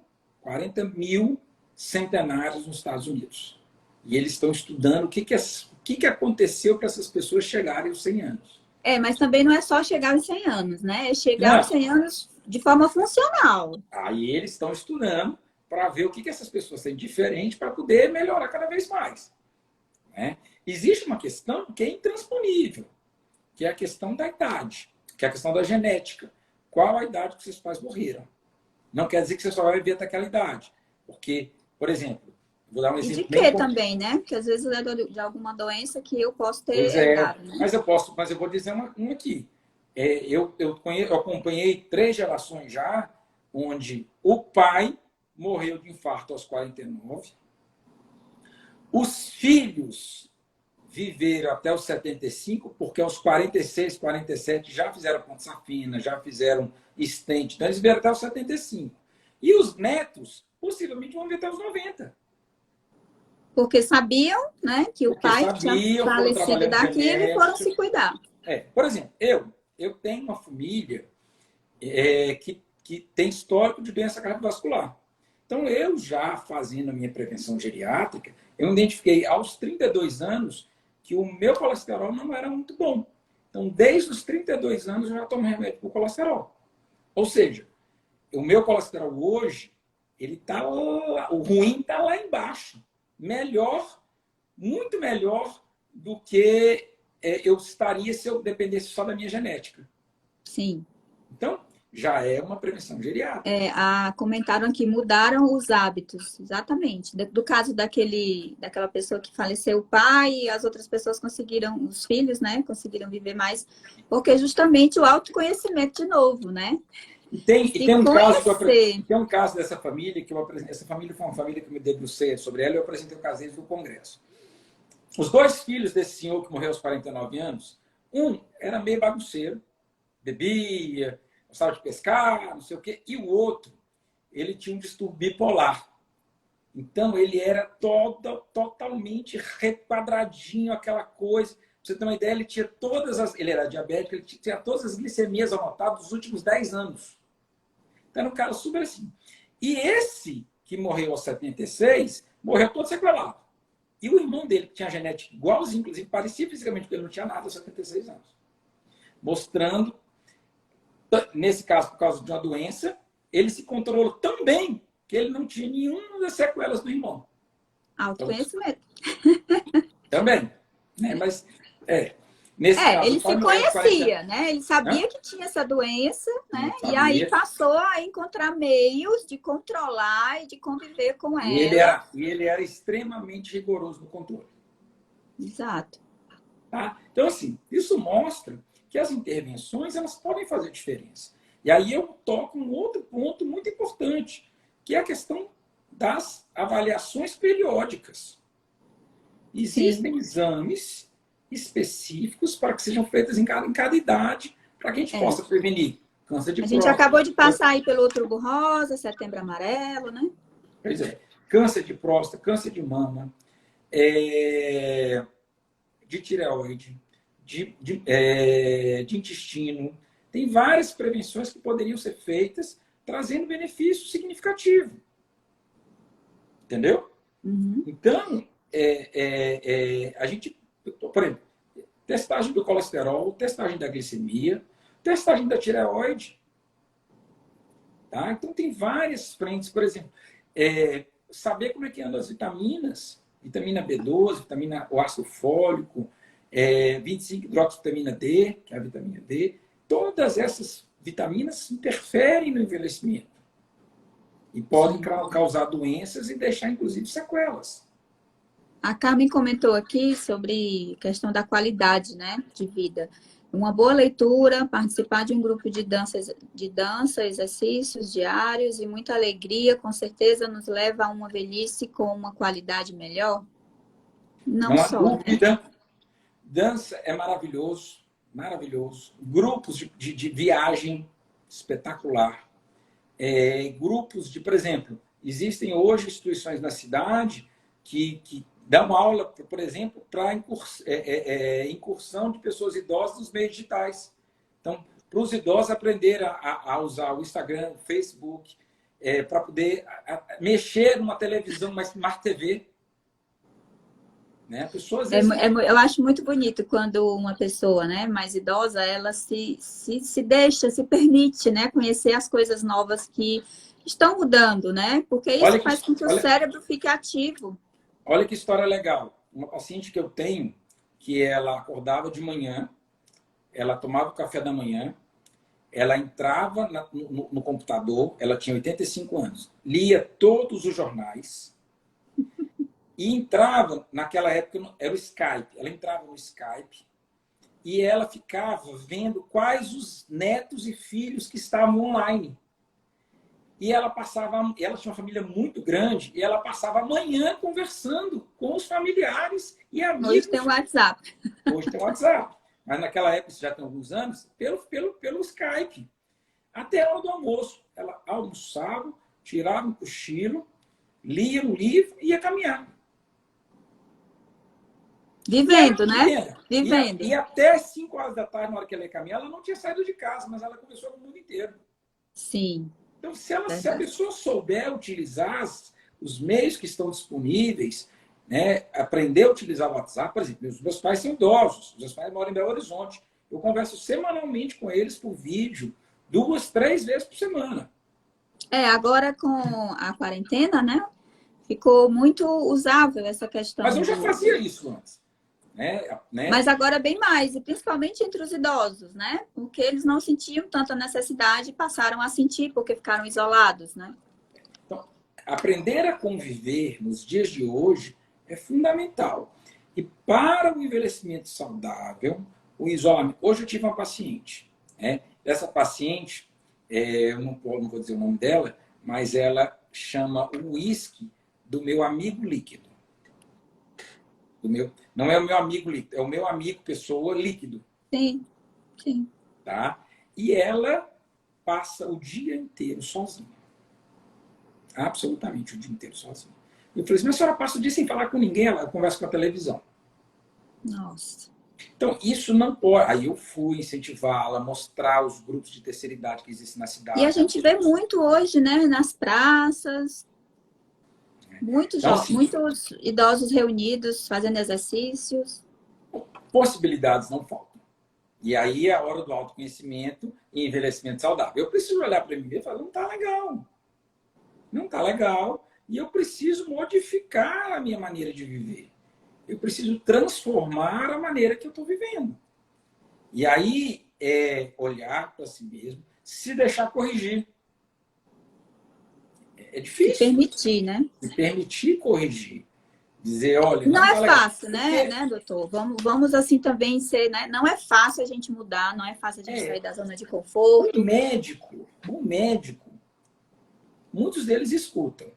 centenários nos Estados Unidos. E eles estão estudando o que aconteceu para essas pessoas chegarem aos 100 anos. Mas também não é só chegar aos 100 anos, né? É chegar aos 100 anos de forma funcional. Aí eles estão estudando para ver o que essas pessoas têm diferente para poder melhorar cada vez mais. Né? Existe uma questão que é intransponível, que é a questão da idade, que é a questão da genética. Qual a idade que seus pais morreram? Não quer dizer que você só vai viver até aquela idade. Porque, por exemplo, vou dar um exemplo. E de quê também, né? Porque às vezes é de alguma doença que eu posso ter herdado. Né? Mas eu vou dizer uma aqui. Eu acompanhei 3 gerações já, onde o pai morreu de infarto aos 49. Os filhos viveram até os 75, porque aos 46, 47 já fizeram ponte safena, já fizeram stent. Então eles viveram até os 75. E os netos, possivelmente, vão viver até os 90. Porque sabiam, né, que o pai tinha falecido daquilo e foram se cuidar. Por exemplo, eu tenho uma família que tem histórico de doença cardiovascular. Então, eu já fazendo a minha prevenção geriátrica, eu identifiquei aos 32 anos que o meu colesterol não era muito bom. Então, desde os 32 anos, eu já tomo remédio para o colesterol. Ou seja, o meu colesterol hoje, ele tá lá, o ruim está lá embaixo. Melhor, muito melhor do que eu estaria se eu dependesse só da minha genética. Sim. Então, já é uma prevenção geriátrica. Comentaram que mudaram os hábitos, exatamente. Do caso daquela pessoa que faleceu o pai e as outras pessoas conseguiram, os filhos, né, conseguiram viver mais, porque justamente o autoconhecimento de novo, né? E tem um caso dessa família, essa família foi uma família que eu me debrucei sobre ela e eu apresentei o caso deles no Congresso. Os 2 filhos desse senhor que morreu aos 49 anos, um era meio bagunceiro, bebia, gostava de pescar, não sei o quê, e o outro, ele tinha um distúrbio bipolar. Então, ele era totalmente requadradinho, aquela coisa. Pra você ter uma ideia, ele era diabético, ele tinha todas as glicemias anotadas dos últimos 10 anos. Então, era um cara super assim. E esse, que morreu aos 76, morreu todo sequelado. E o irmão dele, que tinha genética igualzinho, inclusive parecia fisicamente, porque ele não tinha nada aos 76 anos. Mostrando, nesse caso, por causa de uma doença, ele se controlou tão bem que ele não tinha nenhuma das sequelas do irmão. Autoconhecimento. Também. Né? Mas, nesse caso, ele se conhecia, né? Ele sabia que tinha essa doença, né? E aí passou a encontrar meios de controlar e de conviver com ela. E ele era extremamente rigoroso no controle. Exato. Tá? Então, assim, isso mostra que as intervenções elas podem fazer diferença. E aí eu toco um outro ponto muito importante, que é a questão das avaliações periódicas. Existem exames específicos para que sejam feitos em cada idade, para que a gente possa prevenir câncer de próstata. A gente acabou de passar aí pelo Outubro Rosa, Setembro Amarelo, né? Pois é. Câncer de próstata, câncer de mama, de tireoide, de intestino. Tem várias prevenções que poderiam ser feitas trazendo benefício significativo. Entendeu? Uhum. Então, a gente, por exemplo, testagem do colesterol, testagem da glicemia, testagem da tireoide. Tá? Então, tem várias frentes. Por exemplo, saber como é que andam as vitaminas, vitamina B12, o ácido fólico, 25-hidroxivitamina D, que é a vitamina D. Todas essas vitaminas interferem no envelhecimento e podem causar doenças e deixar, inclusive, sequelas. A Carmen comentou aqui sobre questão da qualidade, né, de vida. Uma boa leitura, participar de um grupo de dança, exercícios diários e muita alegria, com certeza nos leva a uma velhice com uma qualidade melhor. Não há Só, dúvida. né? Dança é maravilhoso, maravilhoso. Grupos de viagem, espetacular. Grupos de, por exemplo, existem hoje instituições na cidade que dão aula, por exemplo, para incursão de pessoas idosas nos meios digitais. Então, para os idosos aprenderem a usar o Instagram, o Facebook, para poder mexer numa televisão, uma Smart TV. Né? Pessoas, eu acho muito bonito quando uma pessoa, né, mais idosa, ela se deixa, se permite, né, conhecer as coisas novas que estão mudando, né? Porque isso faz com que o cérebro fique ativo. Olha que história legal. Uma paciente que eu tenho, que ela acordava de manhã, ela tomava o café da manhã, ela entrava no computador, ela tinha 85 anos, lia todos os jornais, e entrava, naquela época, era o Skype. Ela entrava no Skype e ela ficava vendo quais os netos e filhos que estavam online. E ela tinha uma família muito grande, e ela passava a manhã conversando com os familiares e amigos. Hoje tem o WhatsApp. Hoje tem o WhatsApp. Mas naquela época, isso já tem alguns anos, pelo Skype. Até a hora do almoço. Ela almoçava, tirava um cochilo, lia um livro e ia caminhar. Vivendo, né? Vivendo. E até 5 horas da tarde, na hora que ela ia caminhar, ela não tinha saído de casa, mas ela conversou com o mundo inteiro. Sim. Então, se a pessoa souber utilizar os meios que estão disponíveis, né, aprender a utilizar o WhatsApp, por exemplo, meus pais são idosos, meus pais moram em Belo Horizonte. Eu converso semanalmente com eles por vídeo, 2, 3 vezes por semana. Agora com a quarentena, né? Ficou muito usável essa questão. Mas eu já fazia isso antes. Né? Mas agora bem mais, e principalmente entre os idosos, né? Porque eles não sentiam tanta necessidade e passaram a sentir porque ficaram isolados, né? Então, aprender a conviver nos dias de hoje é fundamental. E para o envelhecimento saudável, o isolamento... Hoje eu tive uma paciente, né? Essa paciente, eu não vou dizer o nome dela, mas ela chama o uísque do meu amigo líquido. Não é o meu amigo líquido, é o meu amigo pessoa líquido. Sim, sim. Tá? E ela passa o dia inteiro sozinha. Absolutamente o dia inteiro sozinha. Eu falei assim, mas a senhora passa o dia sem falar com ninguém, ela conversa com a televisão. Nossa. Então, isso não pode. Aí eu fui incitivá-la, mostrar os grupos de terceira idade que existem na cidade. E a gente vê muito hoje, né, nas praças. Muitos idosos reunidos, fazendo exercícios. Possibilidades não faltam. E aí é a hora do autoconhecimento e envelhecimento saudável. Eu preciso olhar para mim e falar, não está legal. Não está legal. E eu preciso modificar a minha maneira de viver. Eu preciso transformar a maneira que eu estou vivendo. E aí é olhar para si mesmo, se deixar corrigir. É difícil. Se permitir, né? Se permitir corrigir. Dizer, olha... Não é fácil, né, doutor? Vamos assim também ser, né? Não é fácil a gente mudar, não é fácil a gente sair da zona de conforto. Um médico, muitos deles escutam.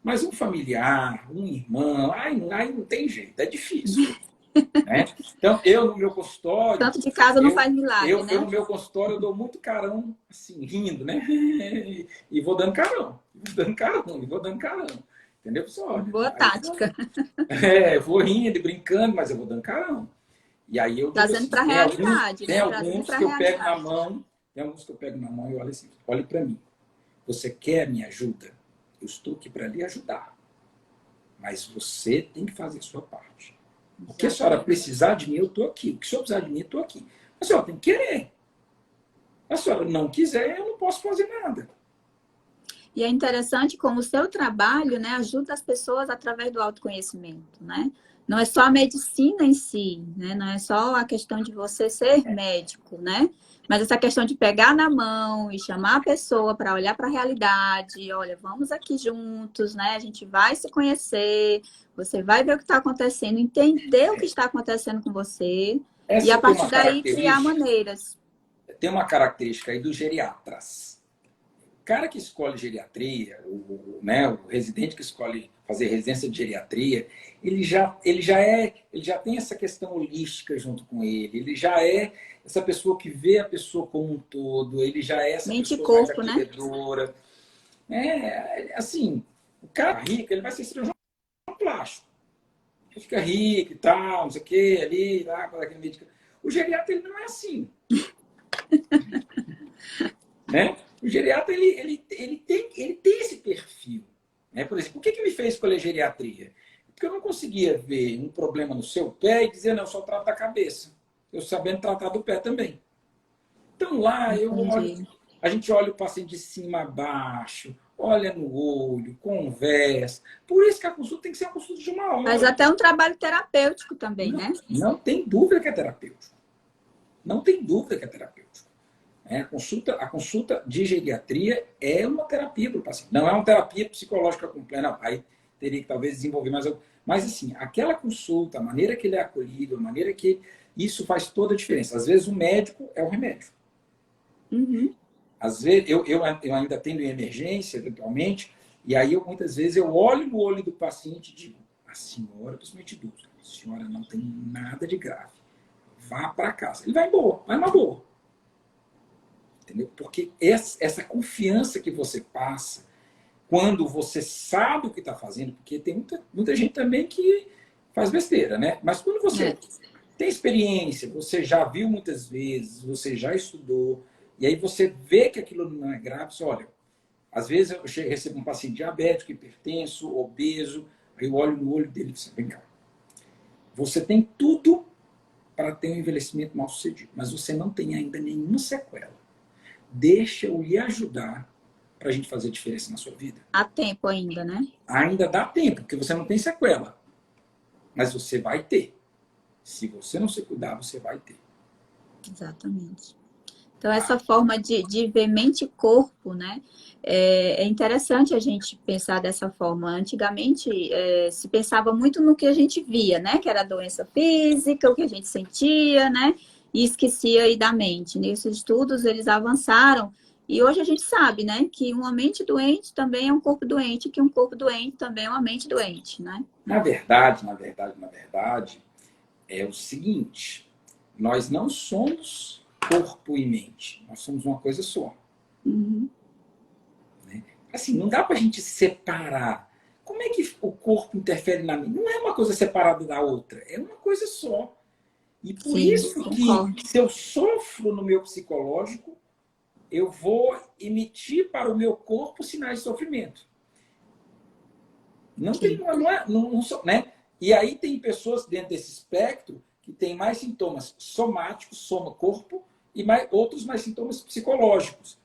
Mas um familiar, um irmão, aí não tem jeito, é difícil. Né? Então, eu no meu consultório... Tanto de casa não faz milagre, né? Eu no meu consultório, eu dou muito carão, assim, rindo, né? E vou dando carão. Entendeu, pessoal? Boa tática. Eu vou rindo e brincando, mas eu vou dando carão. E aí eu... Trazendo para a realidade. Tem alguns que eu pego na mão, e olho assim, olhe para mim. Você quer minha ajuda? Eu estou aqui para lhe ajudar. Mas você tem que fazer a sua parte. O que a senhora precisar de mim, eu estou aqui. O que a senhora precisar de mim, eu estou aqui. A senhora tem que querer. A senhora não quiser, eu não posso fazer nada. E é interessante como o seu trabalho, né, ajuda as pessoas através do autoconhecimento, né? não é só a medicina em si, né? Não é só a questão de você ser médico, né? Mas essa questão de pegar na mão e chamar a pessoa para olhar para a realidade, olha, vamos aqui juntos, né? A gente vai se conhecer, você vai ver o que está acontecendo, entender o que está acontecendo com você e a Essa partir daí criar maneiras. tem uma característica aí dos geriatras. O cara que escolhe geriatria, né, o residente que escolhe fazer residência de geriatria, ele já tem essa questão holística junto com ele, ele já é essa pessoa que vê a pessoa como um todo, ele já é essa Mente e pessoa mais corpo, né? acolhedora. Assim, o cara rico, ele vai ser cirurgião plástico. Ele fica rico e tal, não sei o que, ali, lá, com aquele médico. O geriatra, ele não é assim. Né? O geriatra, ele tem esse perfil. Né? Por exemplo, o que me fez escolher geriatria? Porque eu não conseguia ver um problema no seu pé e dizer, não, eu só trato da cabeça. Eu sabendo tratar do pé também. Então lá, a gente olha o paciente de cima a baixo, olha no olho, conversa. Por isso que a consulta tem que ser uma consulta de 1 hora. Mas até um trabalho terapêutico também, né? Não tem dúvida que é terapêutico. Não tem dúvida que é terapêutico. A consulta de geriatria é uma terapia para o paciente. Não é uma terapia psicológica completa. Não, aí teria que talvez desenvolver mais algo. Mas assim, aquela consulta, a maneira que ele é acolhido, a maneira que isso faz toda a diferença. Às vezes o médico é o remédio. Uhum. Às vezes, eu ainda atendo em emergência, eventualmente, e aí muitas vezes eu olho no olho do paciente e digo, a senhora, principalmente idoso, a senhora não tem nada de grave. Vá para casa. Ele vai boa, vai uma boa. Entendeu? Porque essa confiança que você passa, quando você sabe o que está fazendo, porque tem muita gente também que faz besteira, né? Mas quando você tem experiência, você já viu muitas vezes, você já estudou, e aí você vê que aquilo não é grave, você olha, às vezes eu recebo um paciente diabético, hipertenso, obeso, aí eu olho no olho dele e digo, vem cá, você tem tudo para ter um envelhecimento mal sucedido, mas você não tem ainda nenhuma sequela. Deixa eu lhe ajudar para a gente fazer diferença na sua vida. Há tempo ainda, né? Ainda dá tempo, porque você não tem sequela. Mas você vai ter. Se você não se cuidar, você vai ter. Exatamente. Então, essa forma de ver mente e corpo, né? É interessante a gente pensar dessa forma. Antigamente, se pensava muito no que a gente via, né? Que era a doença física, o que a gente sentia, né? E esquecia aí da mente. Nesses estudos, eles avançaram. E hoje a gente sabe, né? Que uma mente doente também é um corpo doente, que um corpo doente também é uma mente doente, né? Na verdade, é o seguinte. Nós não somos corpo e mente. Nós somos uma coisa só. Uhum. Né? Assim, não dá para a gente separar. Como é que o corpo interfere na mente? Não é uma coisa separada da outra. É uma coisa só. E por Sim, isso que se eu sofro no meu psicológico, eu vou emitir para o meu corpo sinais de sofrimento. Não tem, né? E aí tem pessoas dentro desse espectro que têm mais sintomas somáticos, soma corpo, e outros mais sintomas psicológicos.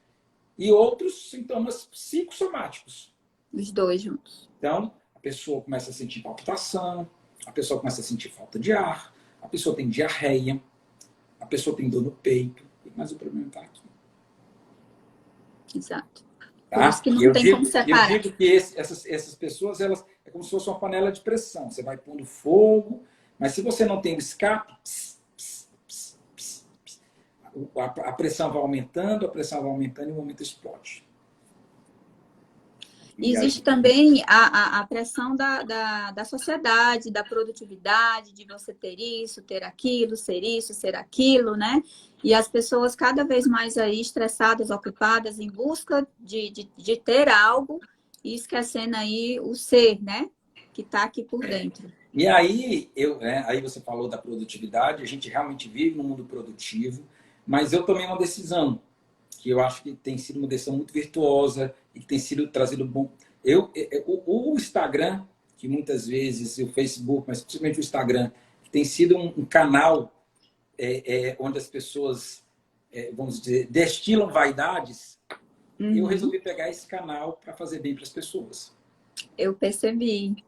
E outros sintomas psicossomáticos. Os dois juntos. Então, a pessoa começa a sentir palpitação, a pessoa começa a sentir falta de ar, a pessoa tem diarreia, a pessoa tem dor no peito, mas o problema está aqui. Exato. Tá? Por isso que não tem como separar. Eu digo que essas pessoas, elas é como se fosse uma panela de pressão. Você vai pondo fogo, mas se você não tem o escape, a pressão vai aumentando e o momento explode. Existe também a pressão da sociedade, da produtividade, de você ter isso, ter aquilo, ser isso, ser aquilo, né? E as pessoas cada vez mais aí estressadas, ocupadas, em busca de ter algo e esquecendo aí o ser, né? Que está aqui por dentro. E aí, aí você falou da produtividade, a gente realmente vive num mundo produtivo, mas eu tomei uma decisão, que eu acho que tem sido uma decisão muito virtuosa e que tem sido trazido bom. O Instagram, que muitas vezes, o Facebook, mas principalmente o Instagram, que tem sido um canal onde as pessoas, vamos dizer, destilam vaidades, eu resolvi pegar esse canal para fazer bem para as pessoas. Eu percebi.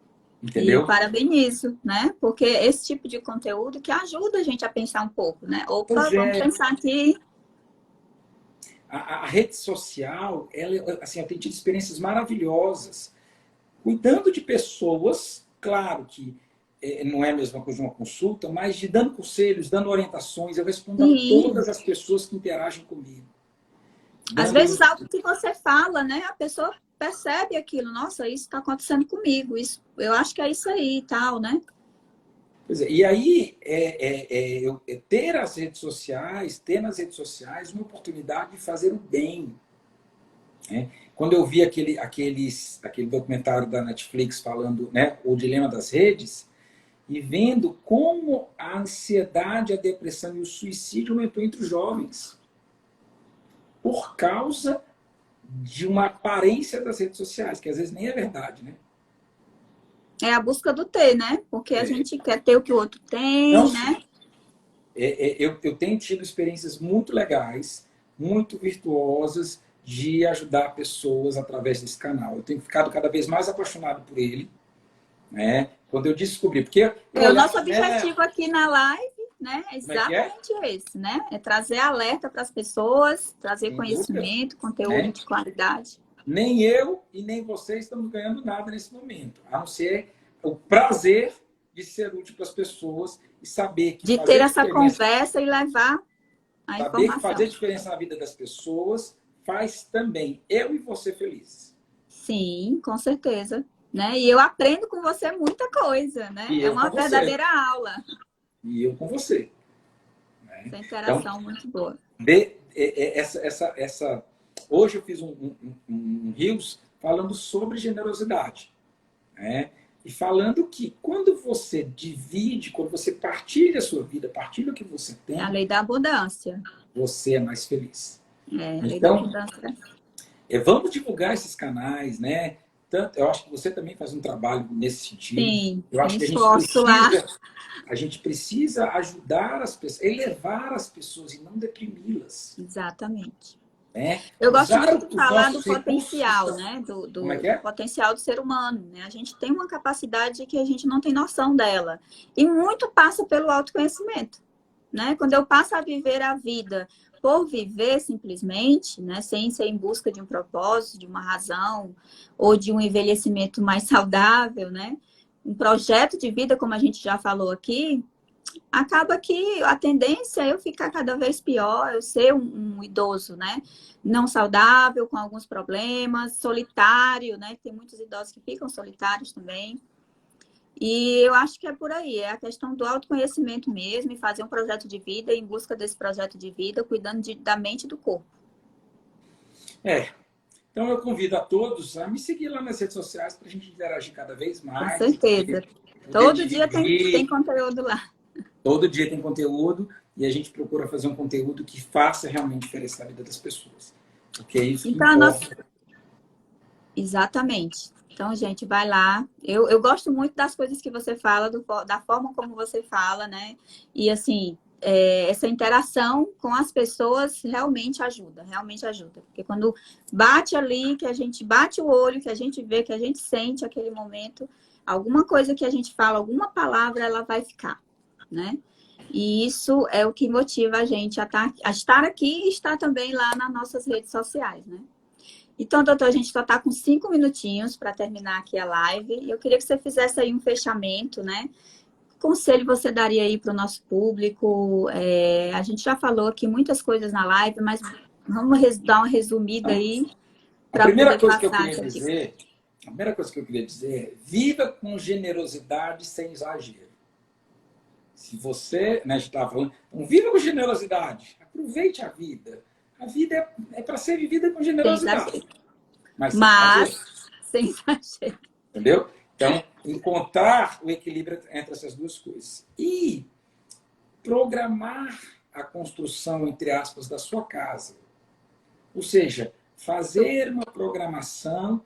E eu Entendeu? parabenizo, né? Porque esse tipo de conteúdo que ajuda a gente a pensar um pouco, né? Opa, Pois vamos é, pensar aqui. a rede social, ela, assim, eu tenho tido experiências maravilhosas, cuidando de pessoas, claro que não é a mesma coisa de uma consulta, mas de dando conselhos, dando orientações, eu respondo a Sim. todas as pessoas que interagem comigo. Às Dando, vezes algo que você fala, né? A pessoa percebe aquilo. Nossa, isso está acontecendo comigo. Isso, eu acho que é isso aí e tal, né? pois é, e aí, ter nas redes sociais uma oportunidade de fazer o bem. Né? Quando eu vi aquele documentário da Netflix falando, né, o dilema das redes, e vendo como a ansiedade, a depressão e o suicídio aumentou entre os jovens, por causa de uma aparência das redes sociais, que às vezes nem é verdade, né? É a busca do ter, né? Porque a É, gente quer ter o que o outro não, tem, né? eu tenho tido experiências muito legais, muito virtuosas, de ajudar pessoas através desse canal. Eu tenho ficado cada vez mais apaixonado por ele, né? Quando eu descobri, porque eu O nosso olhava, né? objetivo aqui na live, né, é Como é que é? exatamente esse, né? É trazer alerta para as pessoas, trazer Sem dúvida, conhecimento, conteúdo né? de qualidade. Nem eu e nem você estamos ganhando nada nesse momento, a não ser o prazer de ser útil para as pessoas e De ter essa conversa e levar a saber que fazer informação. diferença na vida das pessoas faz também eu e você felizes. Sim, com certeza. Né? E eu aprendo com você muita coisa, né? E É eu com uma você. verdadeira aula. E eu com você. Né? Essa Então, interação muito boa. essa. Hoje eu fiz um Reels falando sobre generosidade. Né? E falando que quando você divide, quando você partilha a sua vida, partilha o que você É a tem, lei da abundância. você é mais feliz. É, a lei da Então, abundância. vamos divulgar esses canais, né? Tanto, eu acho que você também faz um trabalho nesse sentido. Sim, Eu me acho que esforço lá. a gente precisa ajudar as pessoas, elevar as pessoas e não deprimi-las, Exatamente. né? Eu gosto Usar muito de os falar do nossos recursos que potencial, estão. né? Do, Como é do, que do é? potencial do ser humano, né? A gente tem uma capacidade que a gente não tem noção dela. E muito passa pelo autoconhecimento, né? Quando eu passo a viver a vida por viver simplesmente, né? Sem ser em busca de um propósito, de uma razão, ou de um envelhecimento mais saudável, né? Um projeto de vida, como a gente já falou aqui, acaba que a tendência é eu ficar cada vez pior, eu ser um idoso, né? Não saudável, com alguns problemas, solitário, né? Tem muitos idosos que ficam solitários também. E eu acho que é por aí, é a questão do autoconhecimento mesmo, e fazer um projeto de vida em busca desse projeto de vida, cuidando da mente e do corpo. É. Então eu convido a todos a me seguir lá nas redes sociais para a gente interagir cada vez Com mais e certeza. poder Todo dia tem dividir. conteúdo lá. Todo dia tem conteúdo e a gente procura fazer um conteúdo que faça realmente diferença na vida das pessoas. Porque é isso que Então, a nossa importa. Exatamente. Então, gente, vai lá. Eu gosto muito das coisas que você fala, da forma como você fala, né? E, assim, essa interação com as pessoas realmente ajuda, realmente ajuda. Porque quando bate ali, que a gente bate o olho, que a gente vê, que a gente sente aquele momento, alguma coisa que a gente fala, alguma palavra, ela vai ficar, né? E isso é o que motiva a gente a estar aqui e estar também lá nas nossas redes sociais, né? Então, doutor, a gente só está com 5 minutinhos para terminar aqui a live. E eu queria que você fizesse aí um fechamento, né? Que conselho você daria aí para o nosso público? A gente já falou aqui muitas coisas na live, mas vamos dar uma resumida Então, aí a para primeira poder coisa que eu passar queria essa dica. dizer, a primeira coisa que eu queria dizer é viva com generosidade sem exagero. Se você, né, estava falando, então viva com generosidade, aproveite a vida. A vida é para ser vivida com Sem generosidade, exagero. mas sem exagero. Mas, sem exagero. Entendeu? Então, encontrar o equilíbrio entre essas duas coisas. E programar a construção, entre aspas, da sua casa. Ou seja, fazer uma programação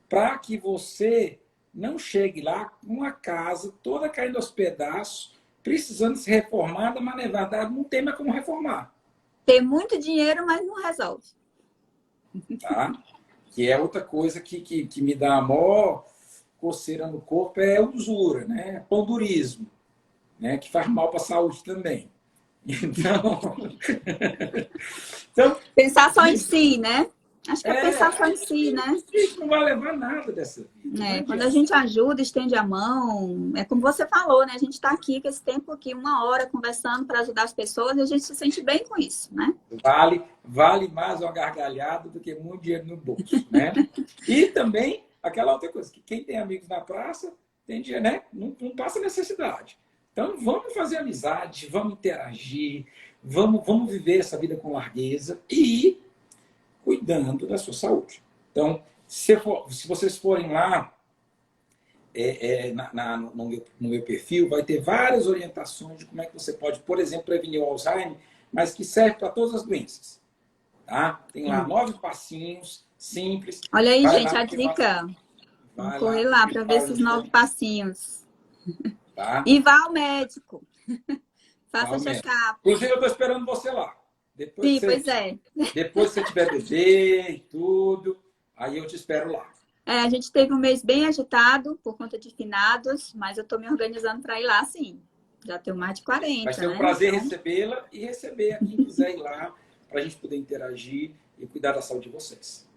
para que você não chegue lá com uma casa toda caindo aos pedaços, precisando ser reformada, mas na verdade não tem mais como reformar. Ter muito dinheiro, mas não resolve. Tá? Que é outra coisa que me dá maior coceira no corpo é usura, né? É pondurismo, né? Que faz mal para a saúde também. Então, então Pensar só em si, né? Acho que é pensar só a em si, né? gente não vai levar nada dessa vida. Não Quando a adianta. gente ajuda, estende a mão, é como você falou, né? A gente está aqui com esse tempo aqui, 1 hora conversando para ajudar as pessoas e a gente se sente bem com isso, né? Vale mais uma gargalhada do que muito dinheiro no bolso, né? E também aquela outra coisa, que quem tem amigos na praça tem dinheiro, né? Não passa necessidade. Então vamos fazer amizade, vamos interagir, vamos viver essa vida com largueza e cuidando da sua saúde. Então, se vocês forem lá no meu perfil, vai ter várias orientações de como é que você pode, por exemplo, prevenir o Alzheimer, mas que serve para todas as doenças. Tá? Tem lá 9 passinhos simples. Olha aí, Vai gente, lá, a dica. Vamos vai lá, correr lá para ver esses 9 passinhos. tá? E vá ao médico. Faça Realmente. check-up. Inclusive, eu estou esperando você lá. Depois Sim, que pois é. você tiver bebê e tudo, aí eu te espero lá. A gente teve um mês bem agitado por conta de finados, mas eu estou me organizando para ir lá, sim. Já tenho mais de 40, Vai ser um né? prazer Então... recebê-la e receber a quem quiser ir lá para a gente poder interagir e cuidar da saúde de vocês.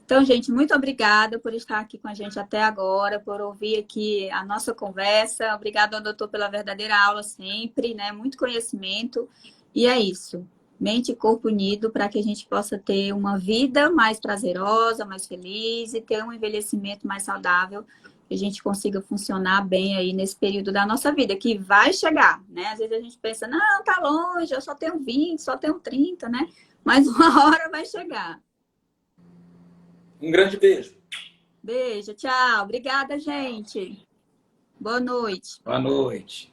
Então, gente, muito obrigada por estar aqui com a gente até agora, por ouvir aqui a nossa conversa. Obrigada ao doutor pela verdadeira aula sempre, né? Muito conhecimento. E é isso. Mente e corpo unido para que a gente possa ter uma vida mais prazerosa, mais feliz e ter um envelhecimento mais saudável, que a gente consiga funcionar bem aí nesse período da nossa vida, que vai chegar, né? Às vezes a gente pensa, não, tá longe, eu só tenho 20, só tenho 30, né? Mas uma hora vai chegar. Um grande beijo. Beijo, tchau. Obrigada, gente. Boa noite. Boa noite.